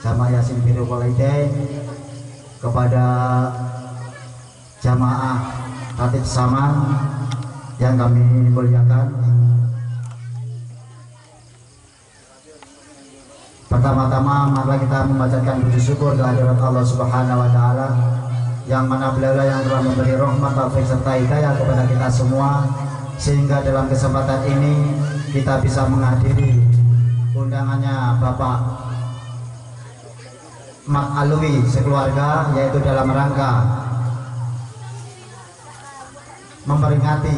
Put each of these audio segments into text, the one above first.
jamaah Yasin Birrul Walidain, kepada jamaah Ratib Saman yang kami muliakan. Pertama-tama mari kita memanjatkan puji syukur kehadirat Allah Subhanahu wa taala yang mana beliau yang telah memberi rahmat, taufik serta hidayah kepada kita semua, sehingga dalam kesempatan ini kita bisa menghadiri undangannya Bapak Mat Alwi sekeluarga, yaitu dalam rangka memperingati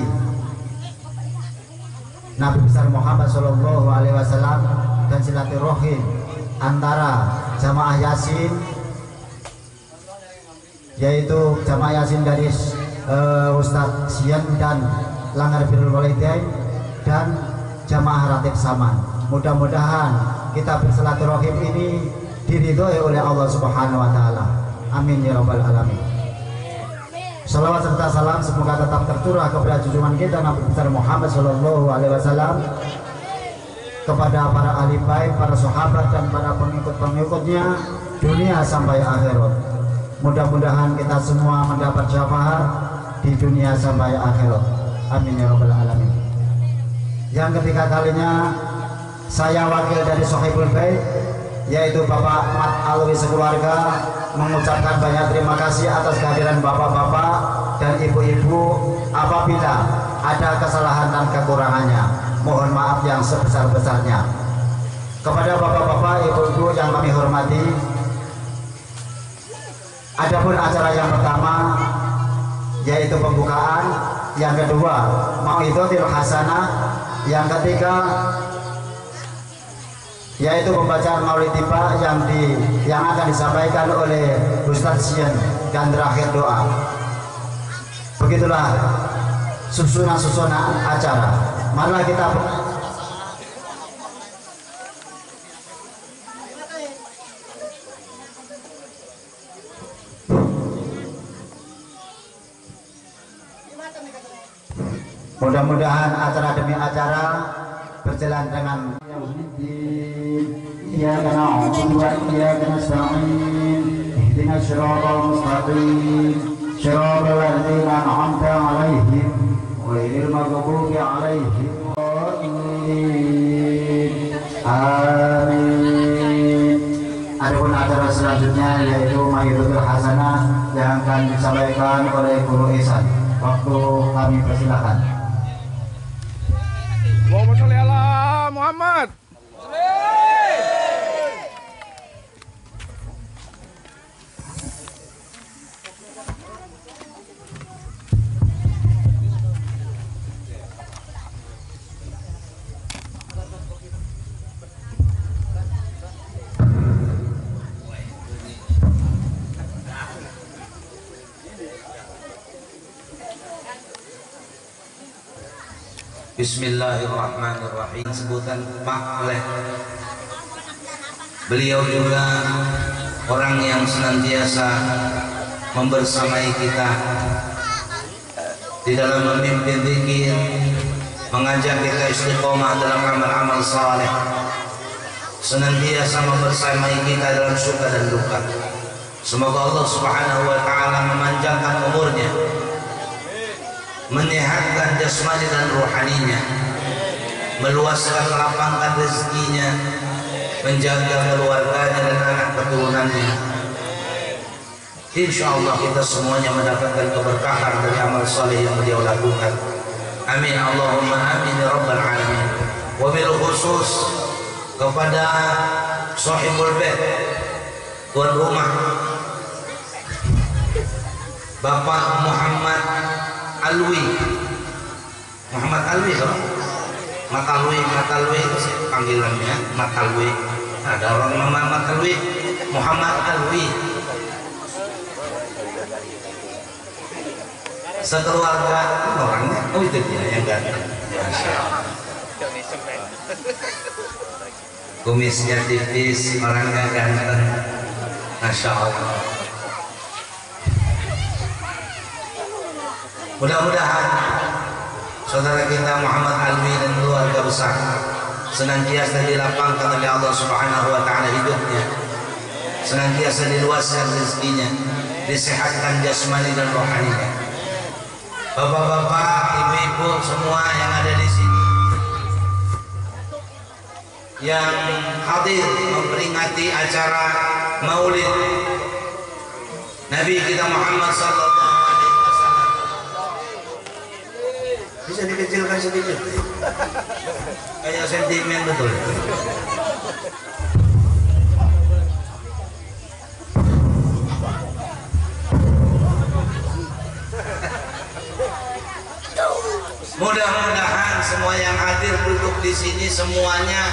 Nabi besar Muhammad SAW dan silaturahim antara jamaah Yasin, yaitu jamaah Yasin dari Ustadz Sian dan Langgar Birrul Walidain dan jamaah Ratib Saman. Mudah-mudahan kita bersilaturahim ini diridhoi oleh Allah Subhanahu wa taala. Amin ya rabbal alamin. Salawat serta salam semoga tetap tercurah kepada junjungan kita Nabi besar Muhammad sallallahu alaihi wasallam, kepada para ahli bait, para sahabat dan para pengikut-pengikutnya dunia sampai akhirat. Mudah-mudahan kita semua mendapat syafaat di dunia sampai akhirat. Amin ya rabbal alamin. Yang ketiga kalinya saya wakil dari Sohibul Bait, yaitu Bapak Mat Alwi sekeluarga, mengucapkan banyak terima kasih atas kehadiran bapak-bapak dan ibu-ibu. Apabila ada kesalahan dan kekurangannya, mohon maaf yang sebesar-besarnya. Kepada bapak-bapak, ibu-ibu yang kami hormati, adapun acara yang pertama yaitu pembukaan, yang kedua mau'izatul hasanah, yang ketiga yaitu pembacaan maulid tiba yang akan disampaikan oleh Ustadz Sian, dan terakhir doa. Begitulah susunan acara. Marilah kita mudah-mudahan acara demi acara berjalan dengan iyyaka na'budu wa iyyaka nasta'in ihdinas siratal mustaqim siratal ladzina an'amta 'alaihim ghairil maghdubi 'alaihim amin. Adapun acara selanjutnya yaitu mau'izatul hasanah yang akan disampaikan oleh Guru Ihsan. Waktu kami persilakan. Allahumma sholli ala Muhammad. Bismillahirrahmanirrahim. Sebutan Pak Leh. Beliau juga orang yang senantiasa membersamai kita di dalam memimpin zikir, mengajak kita istiqomah dalam amal-amal saleh, senantiasa membersamai kita dalam suka dan duka. Semoga Allah Subhanahu wa taala memanjangkan umurnya, menyehatkan jasmani dan rohaninya, meluaskan lapangkan rezekinya, menjaga keluarganya dan anak keturunannya. Insya Allah kita semuanya mendapatkan keberkahan dari amal saleh yang beliau lakukan. Amin Allahumma amin ya rabbal alamin. Wabil khusus kepada Sohibul Bait, tuan rumah Bapak Muhammad Alwi, Muhammad Alwi loh, Matalwi panggilannya Matalwi. Ada orang nama Matalwi, Muhammad Alwi. Sekeluarga orangnya, oh itu dia yang ganteng. Masya Allah. Kumisnya tipis, orangnya ganteng. Masya Allah. Mudah-mudahan saudara kita Muhammad Alwi dan keluarga besar senantiasa dilapangkan oleh Allah Subhanahu wa taala hidupnya, senantiasa diluaskan rezekinya, disehatkan jasmani dan rohaninya. Bapak-bapak, ibu-ibu semua yang ada di sini, yang hadir memperingati acara Maulid Nabi kita Muhammad sallallahu alaihi wasallam. Bisa dikecilkan sedikit. Kayak sentimen betul. Mudah-mudahan semua yang hadir duduk di sini semuanya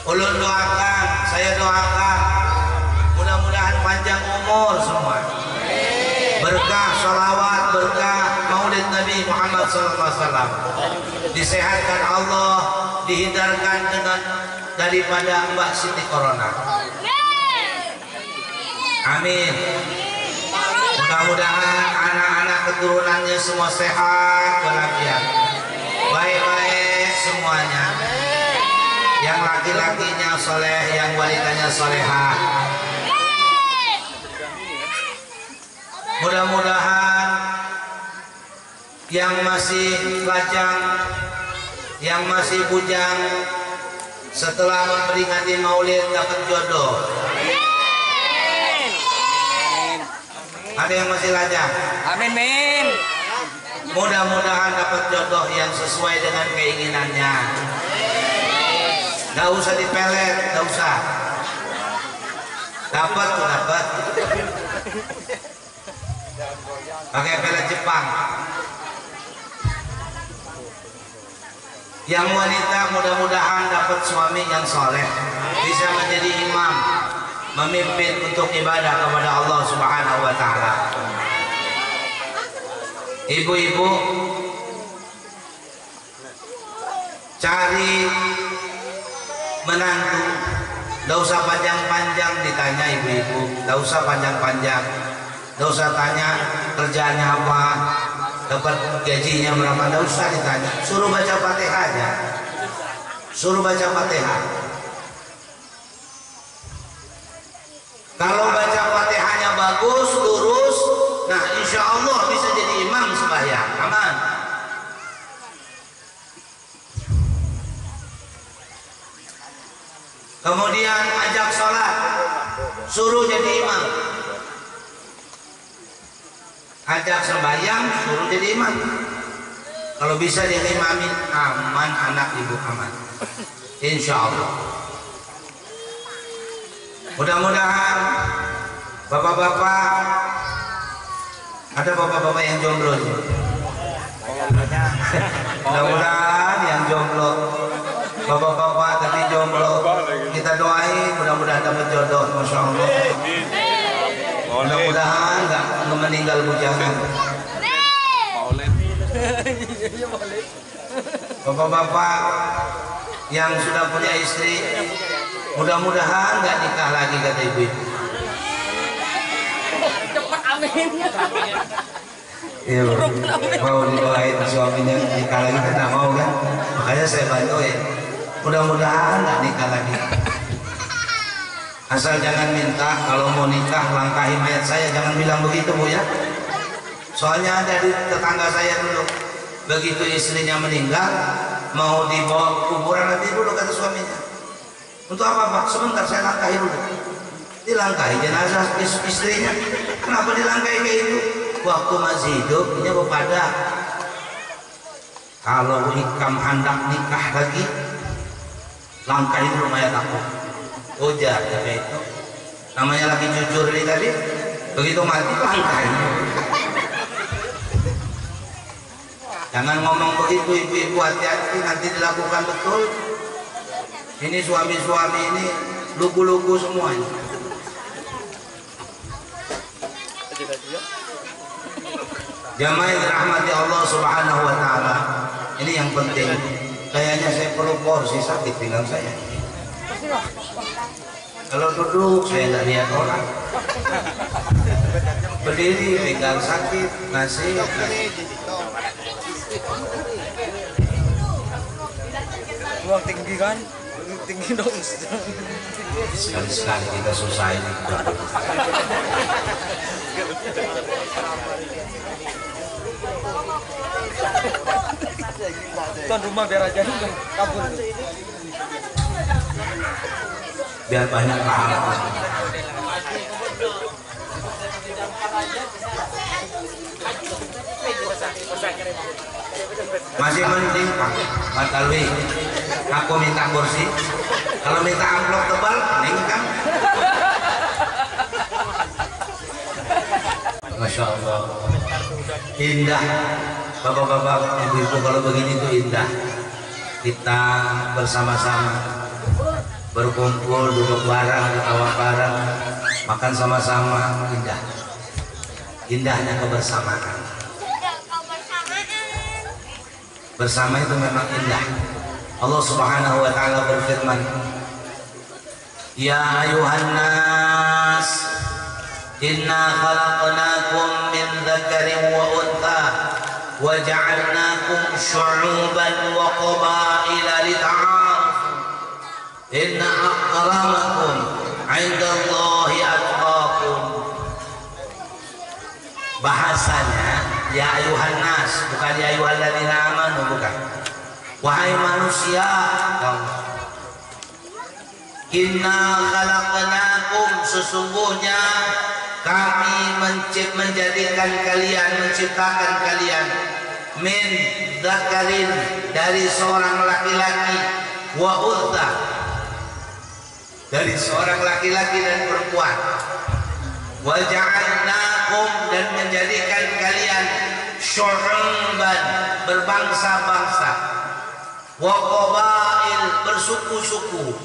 ulun doakan, saya doakan mudah-mudahan panjang umur semua, berkah sholawat, berkah Maulid Nabi Muhammad SAW, disehatkan Allah, dihindarkan dengan daripada Mbak Siti Corona. Amin. Mudah-mudahan anak-anak keturunannya semua sehat walafiat, baik-baik semuanya. Yang laki-lakinya soleh, yang wanitanya solehah. Mudah-mudahan yang masih lajang, yang masih bujang, setelah memperingati Maulid dapat jodoh. Ada yang masih lajang? Amin, min. Mudah-mudahan dapat jodoh yang sesuai dengan keinginannya. Gak usah dipelet, gak usah. Dapat tuh dapat. Pakai pelet Jepang. Yang wanita mudah-mudahan dapat suami yang soleh, bisa menjadi imam, memimpin untuk ibadah kepada Allah Subhanahu wa Ta'ala. Ibu-ibu, cari menantu, tidak usah panjang-panjang ditanya ibu-ibu, tidak usah panjang-panjang, tidak usah tanya kerjaannya apa, dapat gajinya berapa, tidak usah ditanya, suruh baca Fatihah aja, suruh baca Fatihah. Kalau baca Fatihahnya bagus, lurus, nah insya Allah bisa jadi imam sembahyang, aman. Kemudian ajak sholat, suruh jadi imam. Ajak sembahyang, suruh jadi imam. Kalau bisa dia imamin, aman anak ibu aman, insya Allah. Mudah-mudahan bapak-bapak, ada bapak-bapak yang jomblo sih. Mudah-mudahan yang jomblo, bapak-bapak tapi jomblo, kita doain mudah-mudahan dapat jodoh, masya Allah. Mudah-mudahan nggak meninggal bujangan. Bapak-bapak yang sudah punya istri, mudah-mudahan nggak nikah lagi kata ibu. Cepat amin. Iya, mau didoain suaminya nikah lagi kan nggak mau kan, makanya saya bantuin. Mudah-mudahan nggak nikah lagi. Asal jangan minta kalau mau nikah langkahi mayat saya, jangan bilang begitu bu ya. Soalnya ada di tetangga saya dulu, begitu istrinya meninggal mau dibawa kuburan nanti dulu kata suaminya. Untuk apa pak? Sebentar saya langkahi dulu. Dilangkahi jenazah istrinya. Kenapa dilangkahi kayak itu? Waktu masih hidup dia kepada kalau hikam hendak nikah lagi langkahi dulu mayat aku. Ujar kayak itu. Namanya lagi jujur ini tadi. Begitu mati langkahi. Jangan ngomong begitu ibu-ibu, hati-hati nanti dilakukan betul. Ini suami-suami ini lugu-lugu semuanya. Jamaah yang dirahmati Allah Subhanahu wa Ta'ala, ini yang penting. Kayaknya saya perlu porsi sakit pinggang saya. Kalau duduk saya nggak lihat orang. Berdiri pinggang sakit, nasi. Ruang tinggi kan? tinggi dong. Sekali-sekali kita susahin. Tuan rumah biar aja kabur. Biar banyak pahala. Masih penting Pak Talwi, aku minta kursi, kalau minta amplop tebal ningkang. Masya Allah, indah bapak-bapak, ibu-ibu, kalau begini tuh indah. Kita bersama-sama berkumpul, duduk bareng, ketawa bareng, makan sama-sama, indah. Indahnya kebersamaan. Bersama itu memang indah. Allah Subhanahu wa taala berfirman, "Ya ayuhan nas, inna khalaqnakum min dzakarin wa untha wa ja'alnakum syu'uban wa qabaila lita'arafu. Inna akramakum 'indallahi atqakum." Bahasanya ya ayuhan nas, bukan ya ayyuhalladzina amanu, bukan. Wahai manusia, inna khalaqnakum, sesungguhnya kami menjadikan kalian, menciptakan kalian, min dzakarin, dari seorang laki-laki, wa untha, dari seorang laki-laki dan perempuan, wa ja'alnakum, dan menjadikan kalian syu'uban, berbangsa-bangsa, wa qabail, bersuku-suku,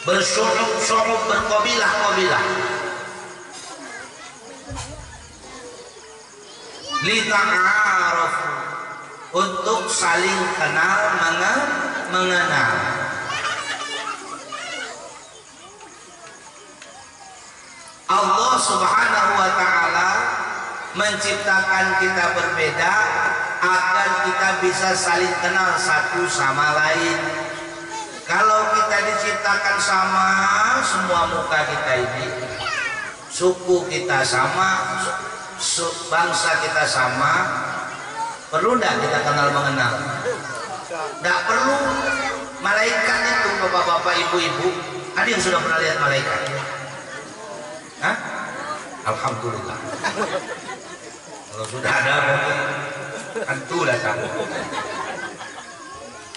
bersyu'ub, berkabilah-kabilah, lita'arafu, untuk saling kenal mengenal. Allah Subhanahu wa taala menciptakan kita berbeda agar kita bisa saling kenal satu sama lain. Kalau kita diciptakan sama, semua muka kita ini, suku kita sama, bangsa kita sama, perlu tidak kita kenal mengenal? Tidak perlu. Malaikat itu, bapak-bapak, ibu-ibu, ada yang sudah pernah lihat malaikat? Hah? Alhamdulillah. Kalau sudah ada, tentu datang.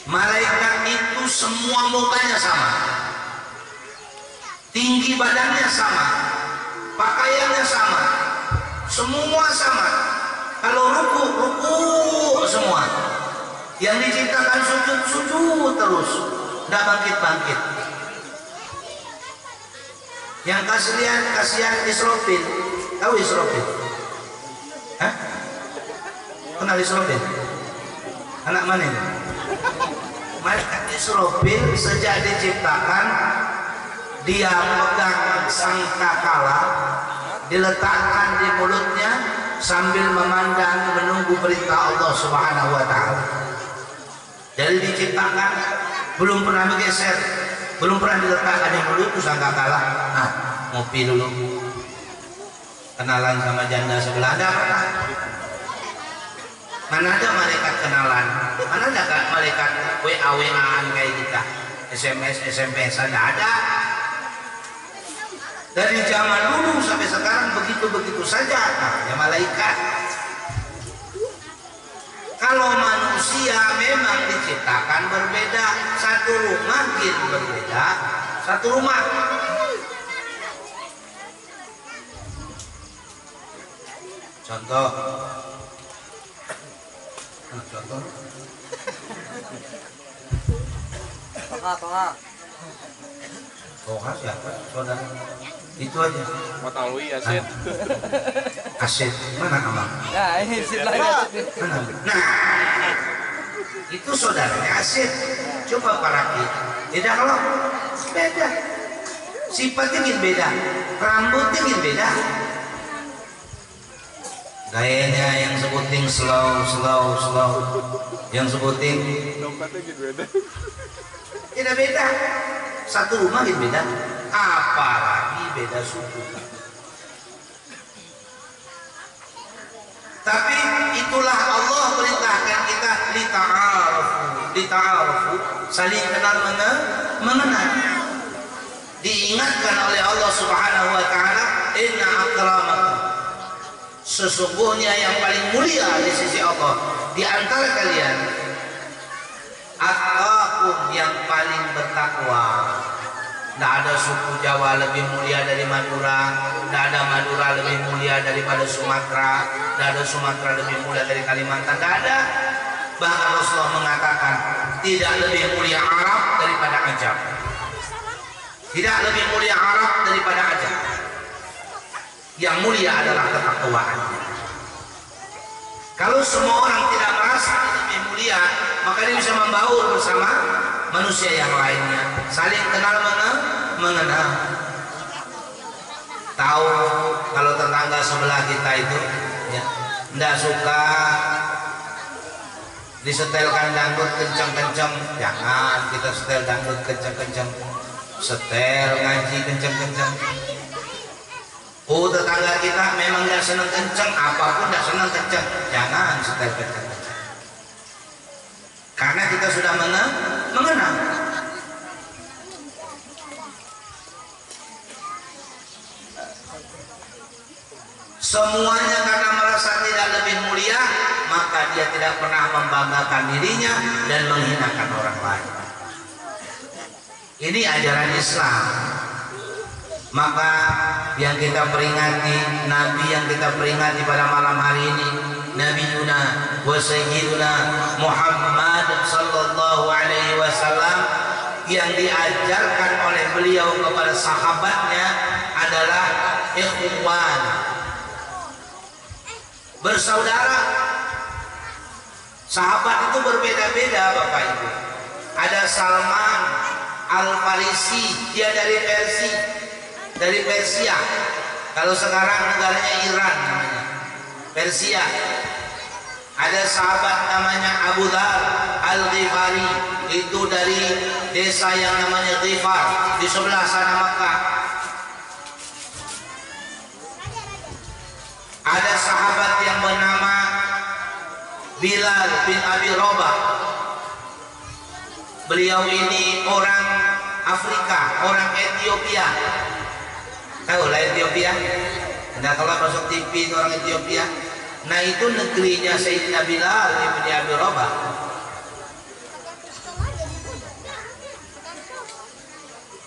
Malaikat itu semua mukanya sama, tinggi badannya sama, pakaiannya sama, semua sama. Kalau ruku semua. Yang diciptakan sujud terus, tidak bangkit. Yang kasihan Israfil. Tahu Israfil? Hah? Kenal Israfil? Anak mana ini? Malaikat Israfil sejak diciptakan, dia memegang sangkakala, diletakkan di mulutnya sambil memandang, menunggu perintah Allah Subhanahu wa taala. Jadi diciptakan belum pernah bergeser, belum pernah diletakkan di mulut sangkakala. Nah, ngopi dulu, kenalan sama janda sebelah, ada apa? Mana ada malaikat kenalan, mana ada malaikat WA-WA-an kayak kita, SMS, SMP, ada. Dari zaman dulu sampai sekarang begitu saja. Nah, ya malaikat. Kalau manusia memang diciptakan berbeda, satu rumah gitu berbeda, satu rumah. Contoh. Toha siapa? Saudara. Itu aja. Pak Talwi, Asid. Asid, mana Amang? Nah, ini Asid lagi. Mana? Nah, itu saudaranya Asid. Coba paraki. Beda kalau beda. Sifatnya ingin beda, rambutnya ingin beda. Gayanya yang sebuting slow. Yang sebuting tidak beda. Satu rumah gitu beda. Apalagi beda suku. Tapi itulah Allah perintahkan kita lita'arufu, saling kenal mengenal. Diingatkan oleh Allah Subhanahu wa taala, inna akramakum, sesungguhnya yang paling mulia di sisi Allah di antara kalian atqakum, yang paling bertakwa. Tidak ada suku Jawa lebih mulia dari Madura, tidak ada Madura lebih mulia daripada Sumatera, tidak ada Sumatera lebih mulia dari Kalimantan, tidak ada. Bahkan Rasulullah mengatakan tidak lebih mulia Arab daripada Ajam, tidak lebih mulia Arab daripada Ajam. Yang mulia adalah ketakwaannya. Kalau semua orang tidak merasa lebih mulia, maka dia bisa membaur bersama manusia yang lainnya, saling kenal mengenal. Tahu kalau tetangga sebelah kita itu ya tidak suka disetelkan dangdut kencang-kencang, jangan kita setel dangdut kencang-kencang, setel ngaji kencang-kencang. Oh, tetangga kita memang tidak senang kencang, apapun tidak senang kencang, jangan setel kencang-kencang. Karena kita sudah mengenal. Semuanya karena merasa tidak lebih mulia, maka dia tidak pernah membanggakan dirinya dan menghinakan orang lain. Ini ajaran Islam. Maka yang kita peringati, Nabi yang kita peringati pada malam hari ini, Nabi Yuna wa Sayyiduna Muhammad sallallahu alaihi wasallam, yang diajarkan oleh beliau kepada sahabatnya adalah ikhwan, bersaudara. Sahabat itu berbeda-beda Bapak Ibu. Ada Salman Al-Farisi, dia dari Persia. Kalau sekarang negaranya Iran namanya, Persia. Ada sahabat namanya Abu Dhar Al-Ghifari, itu dari desa yang namanya Ghifar di sebelah sana Makkah. Ada sahabat yang bernama Bilal bin Abi Rabah. Beliau ini orang Afrika, orang Ethiopia. Tahu lah Ethiopia? Nah, kalau masuk TV itu orang Ethiopia. Nah, itu negerinya Sayyidina Bilal bin Abi Rabah.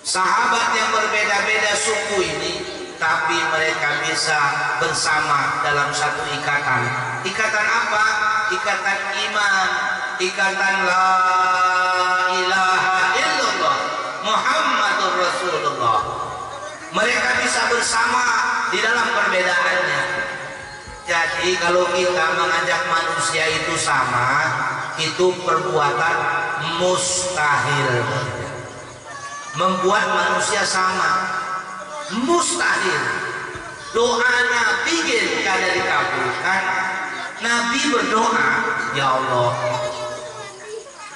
Sahabat yang berbeda-beda suku ini, tapi mereka bisa bersama dalam satu ikatan. Ikatan apa? Ikatan iman, ikatan la ilaha illallah Muhammadur Rasulullah. Mereka bisa bersama di dalam perbedaannya. Jadi kalau kita mengajak manusia itu sama, itu perbuatan mustahil. Membuat manusia sama mustahil. Doa Nabi kada dikabulkan. Nabi berdoa, ya Allah,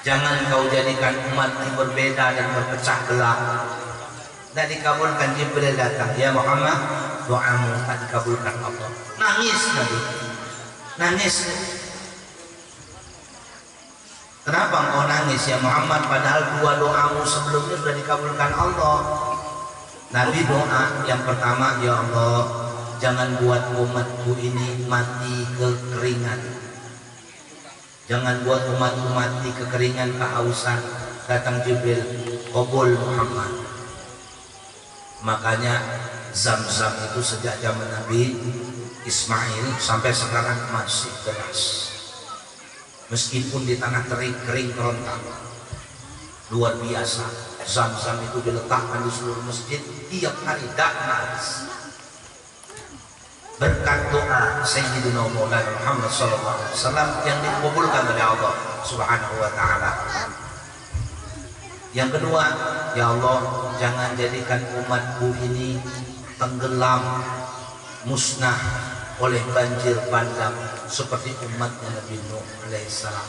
jangan kau jadikan umatku berbeda dan berpecah belah. Dan dikabulkan. Jibril datang, ya Muhammad, doamu tak dikabulkan Allah. Nangis Nabi, nangis. Kenapa engkau nangis ya Muhammad, padahal dua doamu sebelumnya sudah dikabulkan Allah. Nabi doa yang pertama, ya Allah, jangan buat umatku ini mati kekeringan. Jangan buat umatku mati kekeringan, kehausan. Datang Jibril, qabul Muhammad. Makanya Zam-Zam itu sejak zaman Nabi Ismail sampai sekarang masih deras. Meskipun di tanah kering kerontang, luar biasa. Zam-Zam itu diletakkan di seluruh masjid tiap hari, tak habis. Berkat doa Sayyidina Maulana Muhammad SAW yang dikabulkan oleh Allah Subhanahu wa ta'ala. Yang kedua, ya Allah, jangan jadikan umatku ini tenggelam, musnah oleh banjir bandang seperti umatnya Nabi Nuh alaihissalam.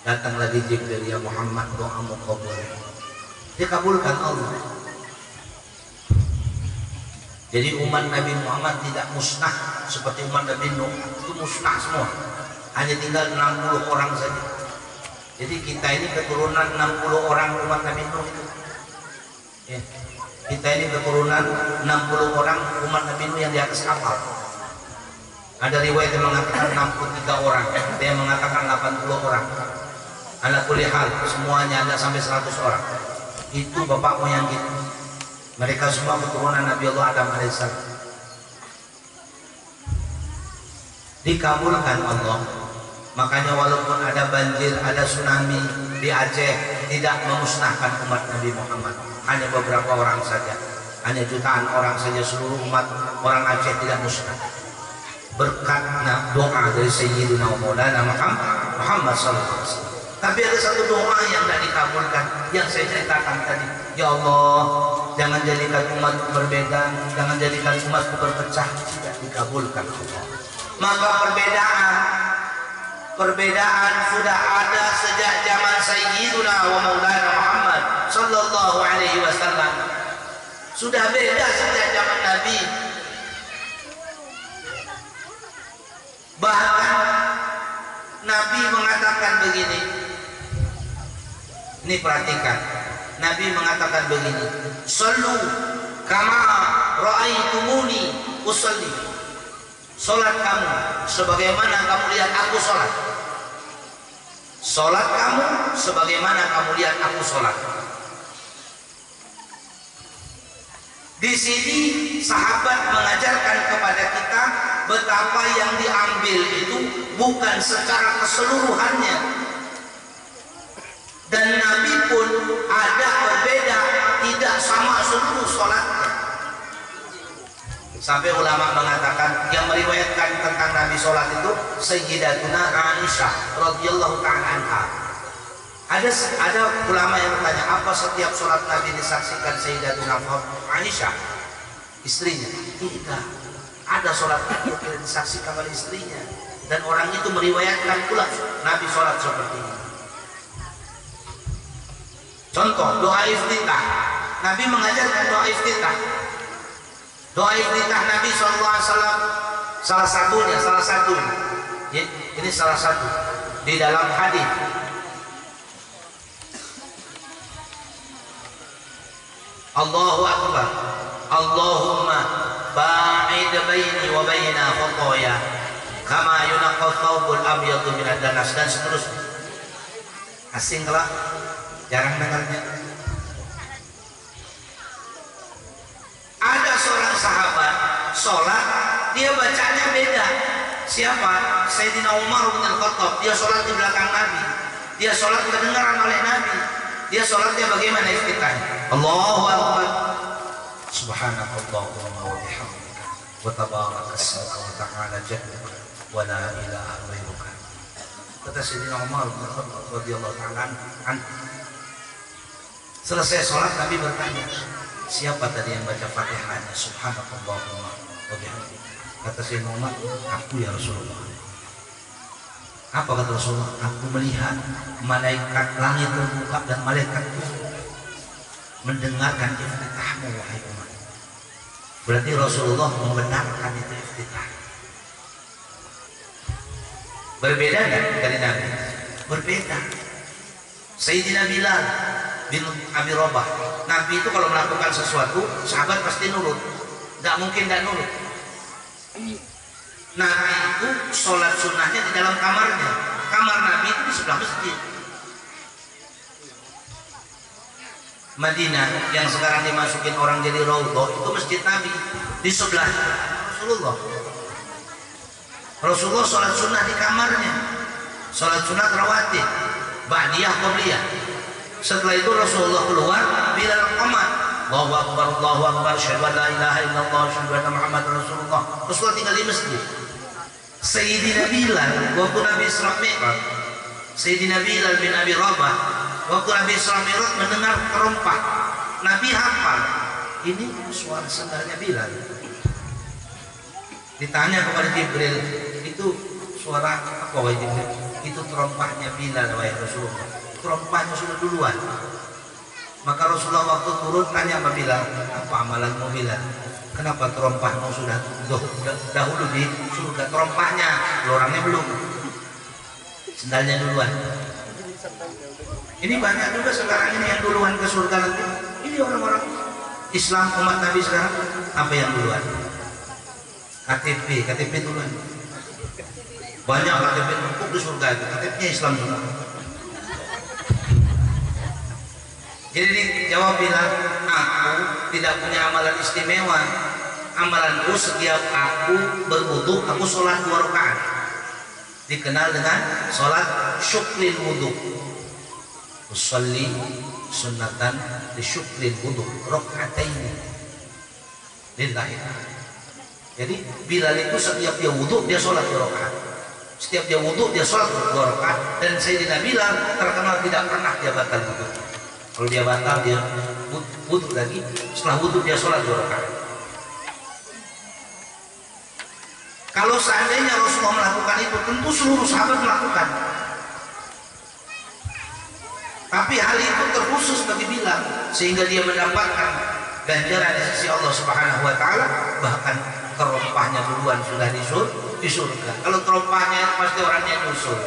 Datang lagi Jibril, ya Muhammad, doamu kabul, dikabulkan Allah. Jadi umat Nabi Muhammad tidak musnah seperti umat Nabi Nuh, itu musnah semua, hanya tinggal 60 orang saja. Jadi kita ini keturunan 60 orang umat Nabi Nuh itu ya. Kita ini keturunan 60 orang umat Nabi Nuh yang di atas kapal. Ada riwayat yang mengatakan 63 orang, ada yang mengatakan 80 orang. Ala kulli hal, semuanya ada sampai 100 orang. Itu bapak moyang kita. Mereka semua keturunan Nabi Allah Adam alaihissalam. Dikabulkan Allah. Makanya walaupun ada banjir, ada tsunami di Aceh, tidak memusnahkan umat Nabi Muhammad. Hanya beberapa orang saja, hanya jutaan orang saja, seluruh umat orang Aceh tidak musnah. Berkat doa dari Sayyidina Maulana Muhammad SAW. Tapi ada satu doa yang tidak dikabulkan, yang saya ceritakan tadi. Ya Allah, jangan jadikan umatku berbeda, jangan jadikan umatku berpecah. Tidak dikabulkan Allah. Maka perbedaan sudah ada sejak zaman Sayyidina wa Maulana Muhammad sallallahu alaihi wasallam. Sudah beda sejak zaman Nabi. Bahkan Nabi mengatakan begini. Ini perhatikan. Nabi mengatakan begini. Sallu kama ra'aitumuni usalli. Salat kamu sebagaimana kamu lihat aku salat. Salat kamu sebagaimana kamu lihat aku salat. Di sini sahabat mengajarkan kepada kita betapa yang diambil itu bukan secara keseluruhannya. Dan Nabi pun ada berbeda, tidak sama seluruh sholatnya. Sampai ulama mengatakan yang meriwayatkan tentang Nabi sholat itu Sayyidatuna Aisyah radhiyallahu ta'ala anha. Ada ulama yang bertanya, apa setiap sholat Nabi disaksikan Sayyidatuna Aisyah istrinya? Tidak. Ada sholat Nabi yang disaksikan oleh istrinya, dan orang itu meriwayatkan pula Nabi sholat seperti ini. Contoh doa iftitah, Nabi mengajarkan doa iftitah. Doa iftitah Nabi SAW salah satu. Ini salah satu di dalam hadis. Allahu Akbar, Allahumma ba'id baini wa baina khotaya kama yunaqqa thawbul abyadu minad danas, dan seterusnya. Asing lah, jarang dengarnya. Ada seorang sahabat sholat, dia bacanya beda. Siapa? Sayyidina Umar bin Khattab. Dia sholat di belakang Nabi, dia sholat kedengaran oleh Nabi. Dia sholatnya bagaimana iftitahnya? Allahu Akbar, subhanakallahumma wa bihamdika wa tabaraka ismuka wa ta'ala jadduka wa la ilaha ghairuka. Kata Sayyidina Umar bin Khattab radhiyallahu ta'ala anhu. Selesai sholat Nabi bertanya, siapa tadi yang baca Fatihahnya? Subhanakallahumma wa bihamdika. Kata Sayyidina Umar, aku ya Rasulullah. Apa kata Rasulullah? Aku melihat malaikat langit terbuka dan malaikat mendengarkan iftitahmu wahai Umar. Berarti Rasulullah membenarkan itu iftitah. Berbeda kan dari Nabi? Berbeda. Sayyidina Bilal bin Abi Rabah, Nabi itu kalau melakukan sesuatu sahabat pasti nurut, nggak mungkin nggak nurut. Nabi itu sholat sunnahnya di dalam kamarnya. Kamar Nabi itu di sebelah masjid Madinah yang sekarang dimasukin orang jadi raudhah, itu masjid Nabi. Di sebelah Rasulullah. Rasulullah sholat sunnah di kamarnya, sholat sunnah rawatib, ba'diyah, qabliyah. Setelah itu Rasulullah keluar, Bilal qamat, Allahu Akbar, Allahu Akbar, asyhadu an la ilaha illallah, asyhadu anna Muhammadar Rasulullah. Rasulullah tinggal di masjid. Sayyidina Bilal waktu Nabi Isra Mi'raj, Sayyidina Bilal bin Abi Rabah waktu Nabi Isra Mi'raj mendengar kerompah, Nabi hafal ini suara sebenarnya Bilal. Ditanya kepada Jibril, itu suara apa wahai Jibril? Itu terompahnya Bilal wahai Rasulullah. Terompahnya sudah duluan. Maka Rasulullah waktu turun tanya sama Bilal, apa amalanmu Bilal? Kenapa terompahmu sudah dahulu di surga? Terompahnya, orangnya belum. Sendalnya duluan. Ini banyak juga sekarang ini yang duluan ke surga nanti. Ini orang-orang Islam umat Nabi sekarang apa yang duluan? KTP duluan. Banyak KTP numpuk di surga itu. KTP-nya Islam semua. Jadi jawab bilang, aku tidak punya amalan istimewa. Amalanku setiap aku berwudu, aku sholat 2 rakaat. Dikenal dengan sholat syukril wudu. Usolli sunnatan di syukril wudu raka'ataini lillahi. Jadi Bilal itu setiap dia wudu dia sholat 2 rakaat. Setiap dia wudu dia sholat 2 rakaat. Dan Sayyidina Bilal terkenal tidak pernah dia batal wudu. Kalau dia batal dia wudu lagi. Setelah wudu dia sholat 2 rakaat. Kalau seandainya Rasulullah melakukan itu, tentu seluruh sahabat melakukan. Tapi hal itu terkhusus bagi Bilal sehingga dia mendapatkan ganjaran di sisi Allah Subhanahu wa taala, bahkan terompahnya duluan sudah di surga. Kalau terompahnya pasti orangnya nyusul.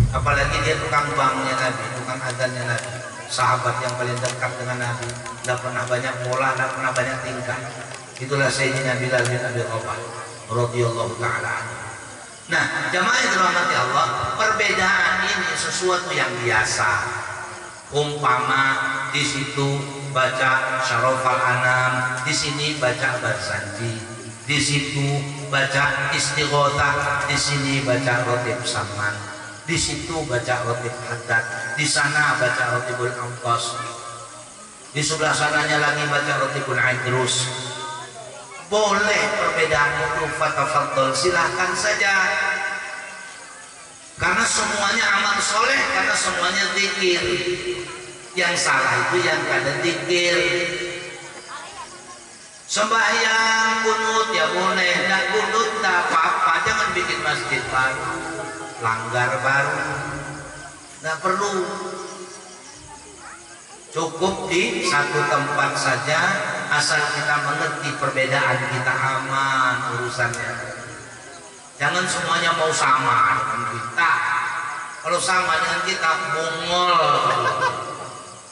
Apalagi dia tukang banknya Nabi, tukang adzannya Nabi, sahabat yang paling dekat dengan Nabi, tidak pernah banyak pola, tidak pernah banyak tingkah. Itulah Sayyidina Bilal bin Abi Rabah radhiyallahu taala. Nah, jamaah yang dirahmati Allah, perbedaan ini sesuatu yang biasa. Umpama di situ baca Syarafal Anam, di sini baca Barzanji, di situ baca Istighothah, di sini baca Rotib Saman, di situ baca Rotib Haddad, di sana baca Rotibul Amqas, di sebelah sananya lagi baca Rotibul Aidrus. Boleh perbedaan itu, fatafadhol, silahkan saja. Karena semuanya amal soleh, karena semuanya zikir. Yang salah itu yang kada zikir. Sembahyang kunut ya boleh, tidak kunut tidak apa-apa. Jangan bikin masjid baru, langgar baru, nggak perlu. Cukup di satu tempat saja, asal kita mengerti perbedaan, kita aman urusannya. Jangan semuanya mau sama dengan kita. Kalau sama dengan kita, bungol.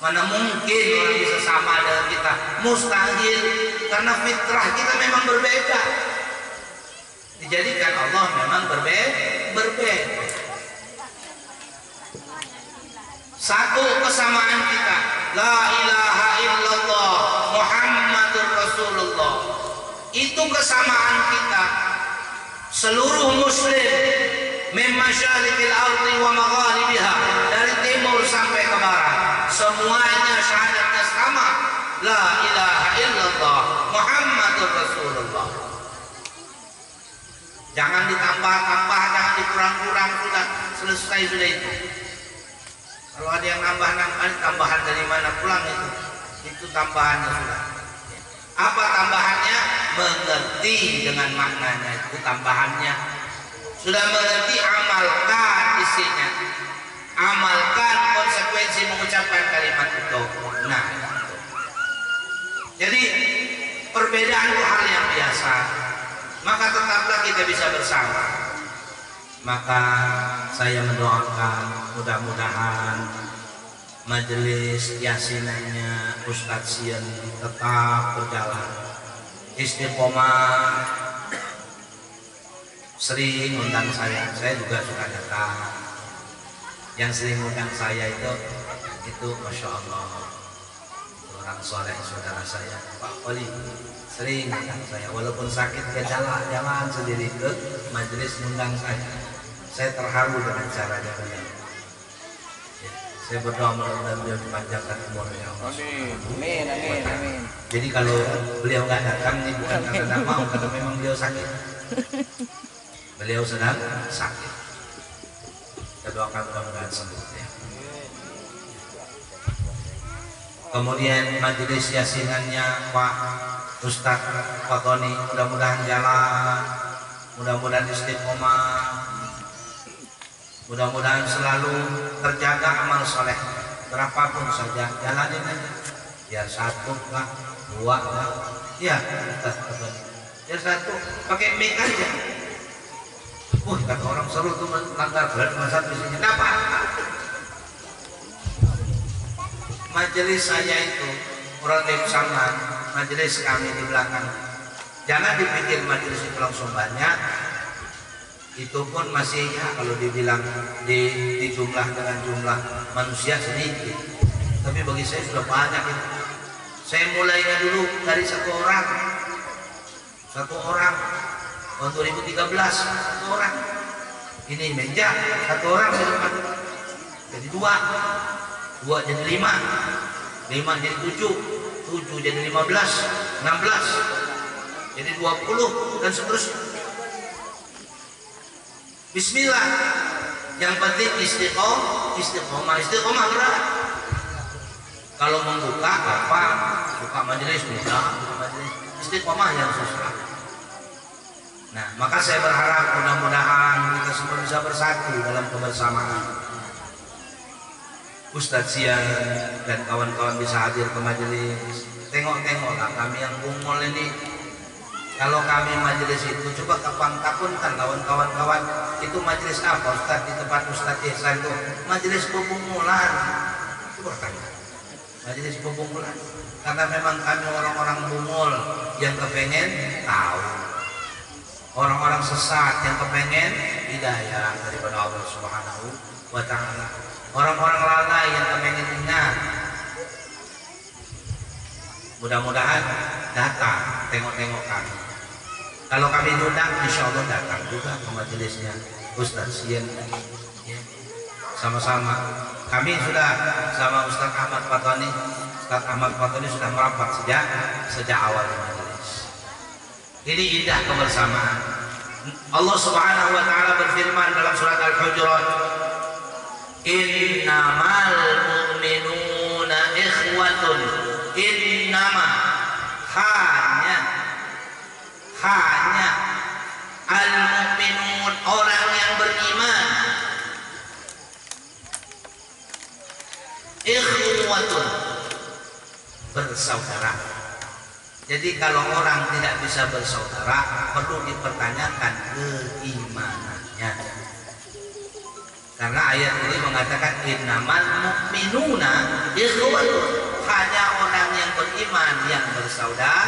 Mana mungkin orang bisa sama dengan kita? Mustahil, karena fitrah kita memang berbeda. Dijadikan Allah memang berbeda. Satu kesamaan kita, la ilaha illallah Muhammadur Rasulullah. Itu kesamaan kita. Seluruh muslim min masyalikil ardi wa magharibiha, dari timur sampai ke barat, semuanya syahadatnya sama, la ilaha illallah Muhammadur Rasulullah. Jangan ditambah-tambah, jangan dikurang-kurang, sudah selesai sudah itu. Kalau ada yang nambah-nambah, tambahan dari mana pulang itu tambahannya sudah. Apa tambahannya? Mengerti dengan maknanya, itu tambahannya. Sudah mengerti, amalkan isinya, amalkan konsekuensi mengucapkan kalimat itu. Nah, jadi perbedaan itu hal yang biasa, maka tetaplah kita bisa bersama. Maka saya mendoakan mudah-mudahan majelis yasinannya Ustadz Sian tetap berjalan istiqomah. Sering undang saya juga suka datang. Yang sering undang saya itu Masya Allah, orang soleh saudara saya Pak Oli, sering undang saya, walaupun sakit dia jalan sendiri ke majelis undang saya. Saya terharu dengan caranya beliau. Saya berdoa mudah-mudahan beliau dipanjangkan umurnya. Amin, amin, amin. Jadi kalau beliau nggak datang ini bukan karena tidak mau, karena memang beliau sakit. Beliau sedang sakit. Kita doakan mudah-mudahan sembuh ya. Kemudian majelis yasinannya Pak Ustaz Fatoni, mudah-mudahan jalan, mudah-mudahan istiqomah, mudah-mudahan selalu terjaga amal soleh. Berapapun saja jalanin aja, biar satu lah, dua lah, ya Ustaz Fatoni, biar satu pakai mic aja. Kata orang seru tuh melanggar berat masa isinya. Dapat. Majelis saya itu orang Saman, majelis kami di belakang. Jangan dipikir majelis itu langsung banyak. Itu pun masih ya, kalau dibilang di jumlah dengan jumlah manusia sedikit. Tapi bagi saya sudah banyak itu. Saya mulainya dulu dari satu orang tahun 2013 satu orang. Ini meja satu orang di depan. Jadi dua jadi 5 jadi 7 jadi 15 16 jadi 20 dan seterusnya. Bismillah. Yang penting istiqomah berat. Kalau membuka apa? Buka majelis mudah, istiqomah yang susah. Nah, maka saya berharap mudah-mudahan kita semua bisa bersatu dalam kebersamaan. Ustadz Sian dan kawan-kawan bisa hadir ke majelis. Tengok-tengoklah kami yang bungol ini. Kalau kami majelis itu coba takunkan kawan-kawan itu majelis apa Ustadz di tempat Ustadz Ihsan itu majelis pebungulan. Itu bertanya. Majelis pebungulan. Karena memang kami orang-orang bungul yang kepengen tahu. Orang-orang sesat yang kepengen hidayah daripada Allah Subhanahu wa ta'ala. Orang-orang lalai yang kepengen ingat. Mudah-mudahan datang tengok-tengok kami. Kalau kami diundang, insya Allah datang juga ke majelisnya Ustadz Sian. Ya. Sama-sama. Kami sudah sama Ustadz Ahmad Fatoni. Ustadz Ahmad Fatoni sudah merapat sejak awal majelis. Ini indah kebersamaan. Allah Subhanahu wa ta'ala berfirman dalam surat Al-Hujurat, innamal mu'minuna ikhwatun. Innama hanya al-mu'minun, orang yang beriman, ikhwatun, bersaudara. Jadi kalau orang tidak bisa bersaudara, perlu dipertanyakan keimanannya. Karena ayat ini mengatakan innamal mu'minuna ikhwatun, hanya orang yang beriman yang bersaudara.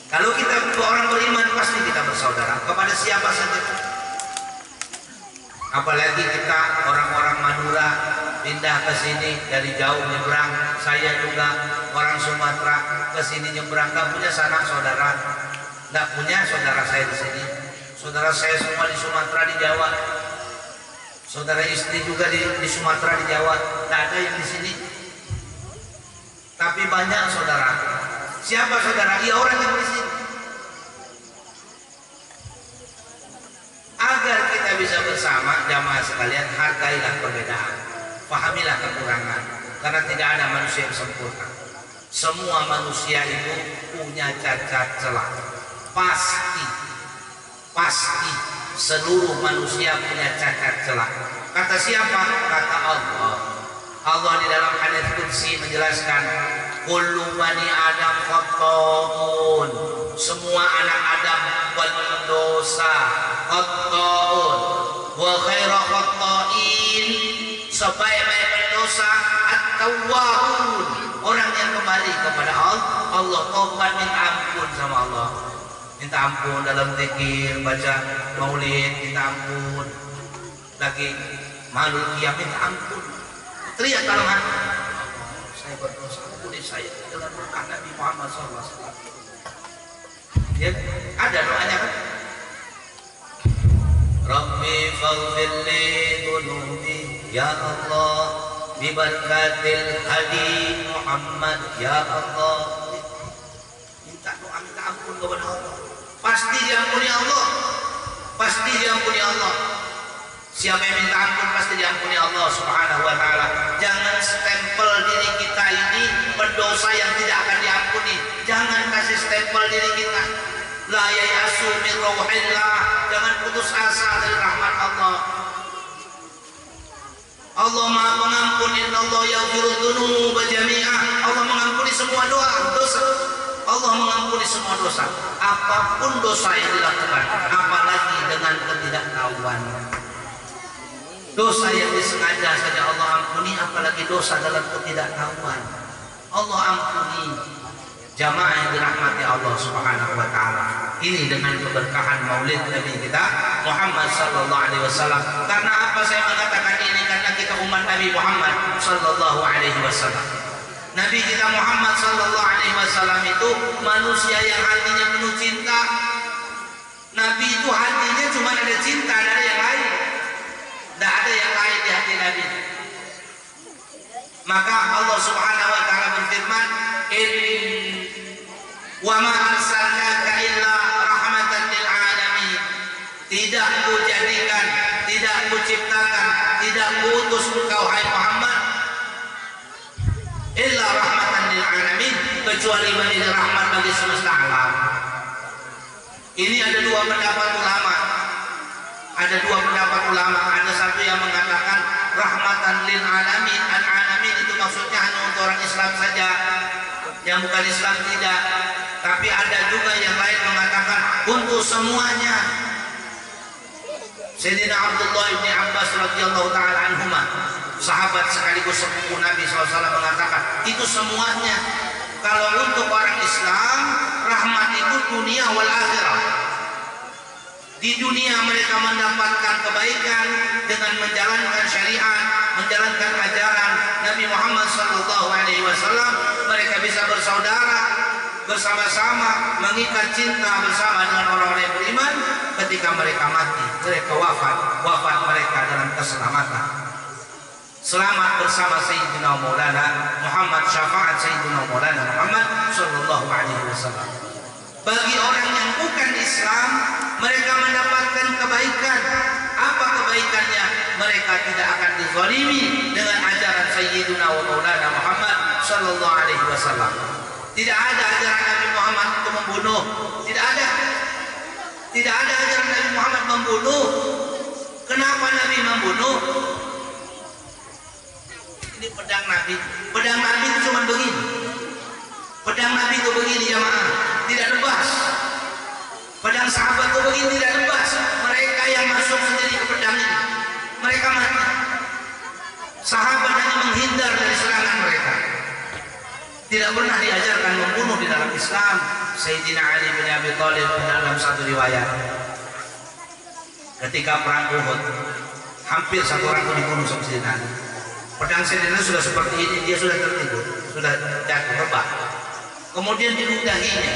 Kalau kita orang beriman pasti kita bersaudara kepada siapa saja. Apalagi kita orang-orang Madura pindah ke sini dari jauh nyebrang. Saya juga orang Sumatera ke sini nyebrang, nggak punya sanak saudara, nggak punya saudara saya di sini. Saudara saya semua di Sumatera, di Jawa. Saudara istri juga di Sumatera, di Jawa. Nggak ada yang di sini. Tapi banyak saudara. Siapa saudara? Ya orang yang di sini. Agar kita bisa bersama jamaah sekalian, hargailah perbedaan, pahamilah kekurangan, karena tidak ada manusia yang sempurna. Semua manusia itu punya cacat celah. Pasti seluruh manusia punya cacat celah. Kata siapa? Kata Allah. Allah di dalam hadits qudsi menjelaskan, kullu bani Adam khata'un. Semua anak Adam berdosa. Khata'un wa khairu khata'in, sebaik-baik pendosa at-tawwabun, orang yang kembali kepada Allah, taubat, minta ampun sama Allah, minta ampun dalam zikir, baca maulid, minta ampun, lagi malu dia minta ampun, teriak dalam hati, saya berdosa, ampuni saya dengan berkat Nabi Muhammad SAW. Ya, ada doanya kan? Rabbi faghfirli dhunubi ya Allah bibarakatil hadi Muhammad ya Allah. Minta doa, minta ampun kepada Allah. Pasti diampuni Allah. Siapa yang minta ampun pasti diampuni Allah Subhanahu wa taala. Jangan stempel diri kita ini pendosa yang tidak akan diampuni. Jangan kasih stempel diri kita la yayasu min rauhillah. Jangan putus asa dari rahmat Allah. Allah Maha Pengampun, innallaha yaghfiru dzunuba jami'ah. Allah mengampuni semua dosa. Allah mengampuni semua dosa. Apapun dosa yang dilakukan, apalagi dengan ketidaktahuan. Dosa yang disengaja saja Allah ampuni, apalagi dosa dalam ketidaktahuan. Allah ampuni. Jamaah yang dirahmati Allah Subhanahu wa taala. Ini dengan keberkahan Maulid Nabi kita Muhammad sallallahu alaihi wasallam. Karena apa saya mengatakan ini? Karena kita umat Nabi Muhammad sallallahu alaihi wasallam. Nabi kita Muhammad sallallahu alaihi wasallam itu manusia yang hatinya penuh cinta. Nabi itu hatinya cuma ada cinta, dari yang lain. Tidak ada yang lain di hati Nabi. Maka Allah Subhanahu wa taala berfirman, wa ma arsalnaka illa rahmatan lil alamin. Tidak kujadikan, tidak kuciptakan, tidak kuutus engkau hai Muhammad illa rahmatan lil alamin, kecuali menjadi rahmat bagi semesta alam. Ini ada dua pendapat ulama. Ada dua pendapat ulama. Ada satu yang mengatakan rahmatan lil alamin. Al-alamin itu maksudnya hanya untuk orang Islam saja, yang bukan Islam tidak. Tapi ada juga yang lain mengatakan untuk semuanya. Sayyidina Abdullah bin Abbas radhiyallahu taala anhuma, sahabat sekaligus sepupu Nabi SAW, mengatakan itu semuanya. Kalau untuk orang Islam, rahmat itu dunia wal akhirah. Di dunia mereka mendapatkan kebaikan dengan menjalankan syariat, menjalankan ajaran Nabi Muhammad SAW. Mereka bisa bersaudara, bersama-sama, mengikat cinta bersama dengan orang-orang yang beriman. Ketika mereka mati, mereka wafat mereka dalam keselamatan. Selamat bersama Sayyidina Maulana Muhammad, syafaat Sayyidina Maulana Muhammad sallallahu alaihi wasallam. Bagi orang yang bukan Islam, mereka mendapatkan kebaikan. Apa kebaikannya? Mereka tidak akan dizalimi dengan ajaran Sayyidina Maulana Muhammad sallallahu alaihi wasallam. Tidak ada ajaran Nabi Muhammad untuk membunuh. Tidak ada. Tidak ada ajaran Nabi Muhammad membunuh. Kenapa Nabi membunuh? Ini pedang Nabi. Pedang Nabi itu cuma begini. Pedang Nabi itu begini jamaah, tidak lebas. Pedang sahabat itu begini, tidak lebas. Mereka yang masuk sendiri ke pedang ini, mereka mati. Sahabat hanya menghindar dari serangan mereka. Tidak pernah diajarkan membunuh di dalam Islam. Sayyidina Ali bin Abi Thalib dalam satu riwayat, ketika perang Uhud, hampir satu orang itu dibunuh sama Sayyidina Ali. Pedang Sayyidina sudah seperti ini, dia sudah tertidur, sudah jatuh rebah. Kemudian diludahinya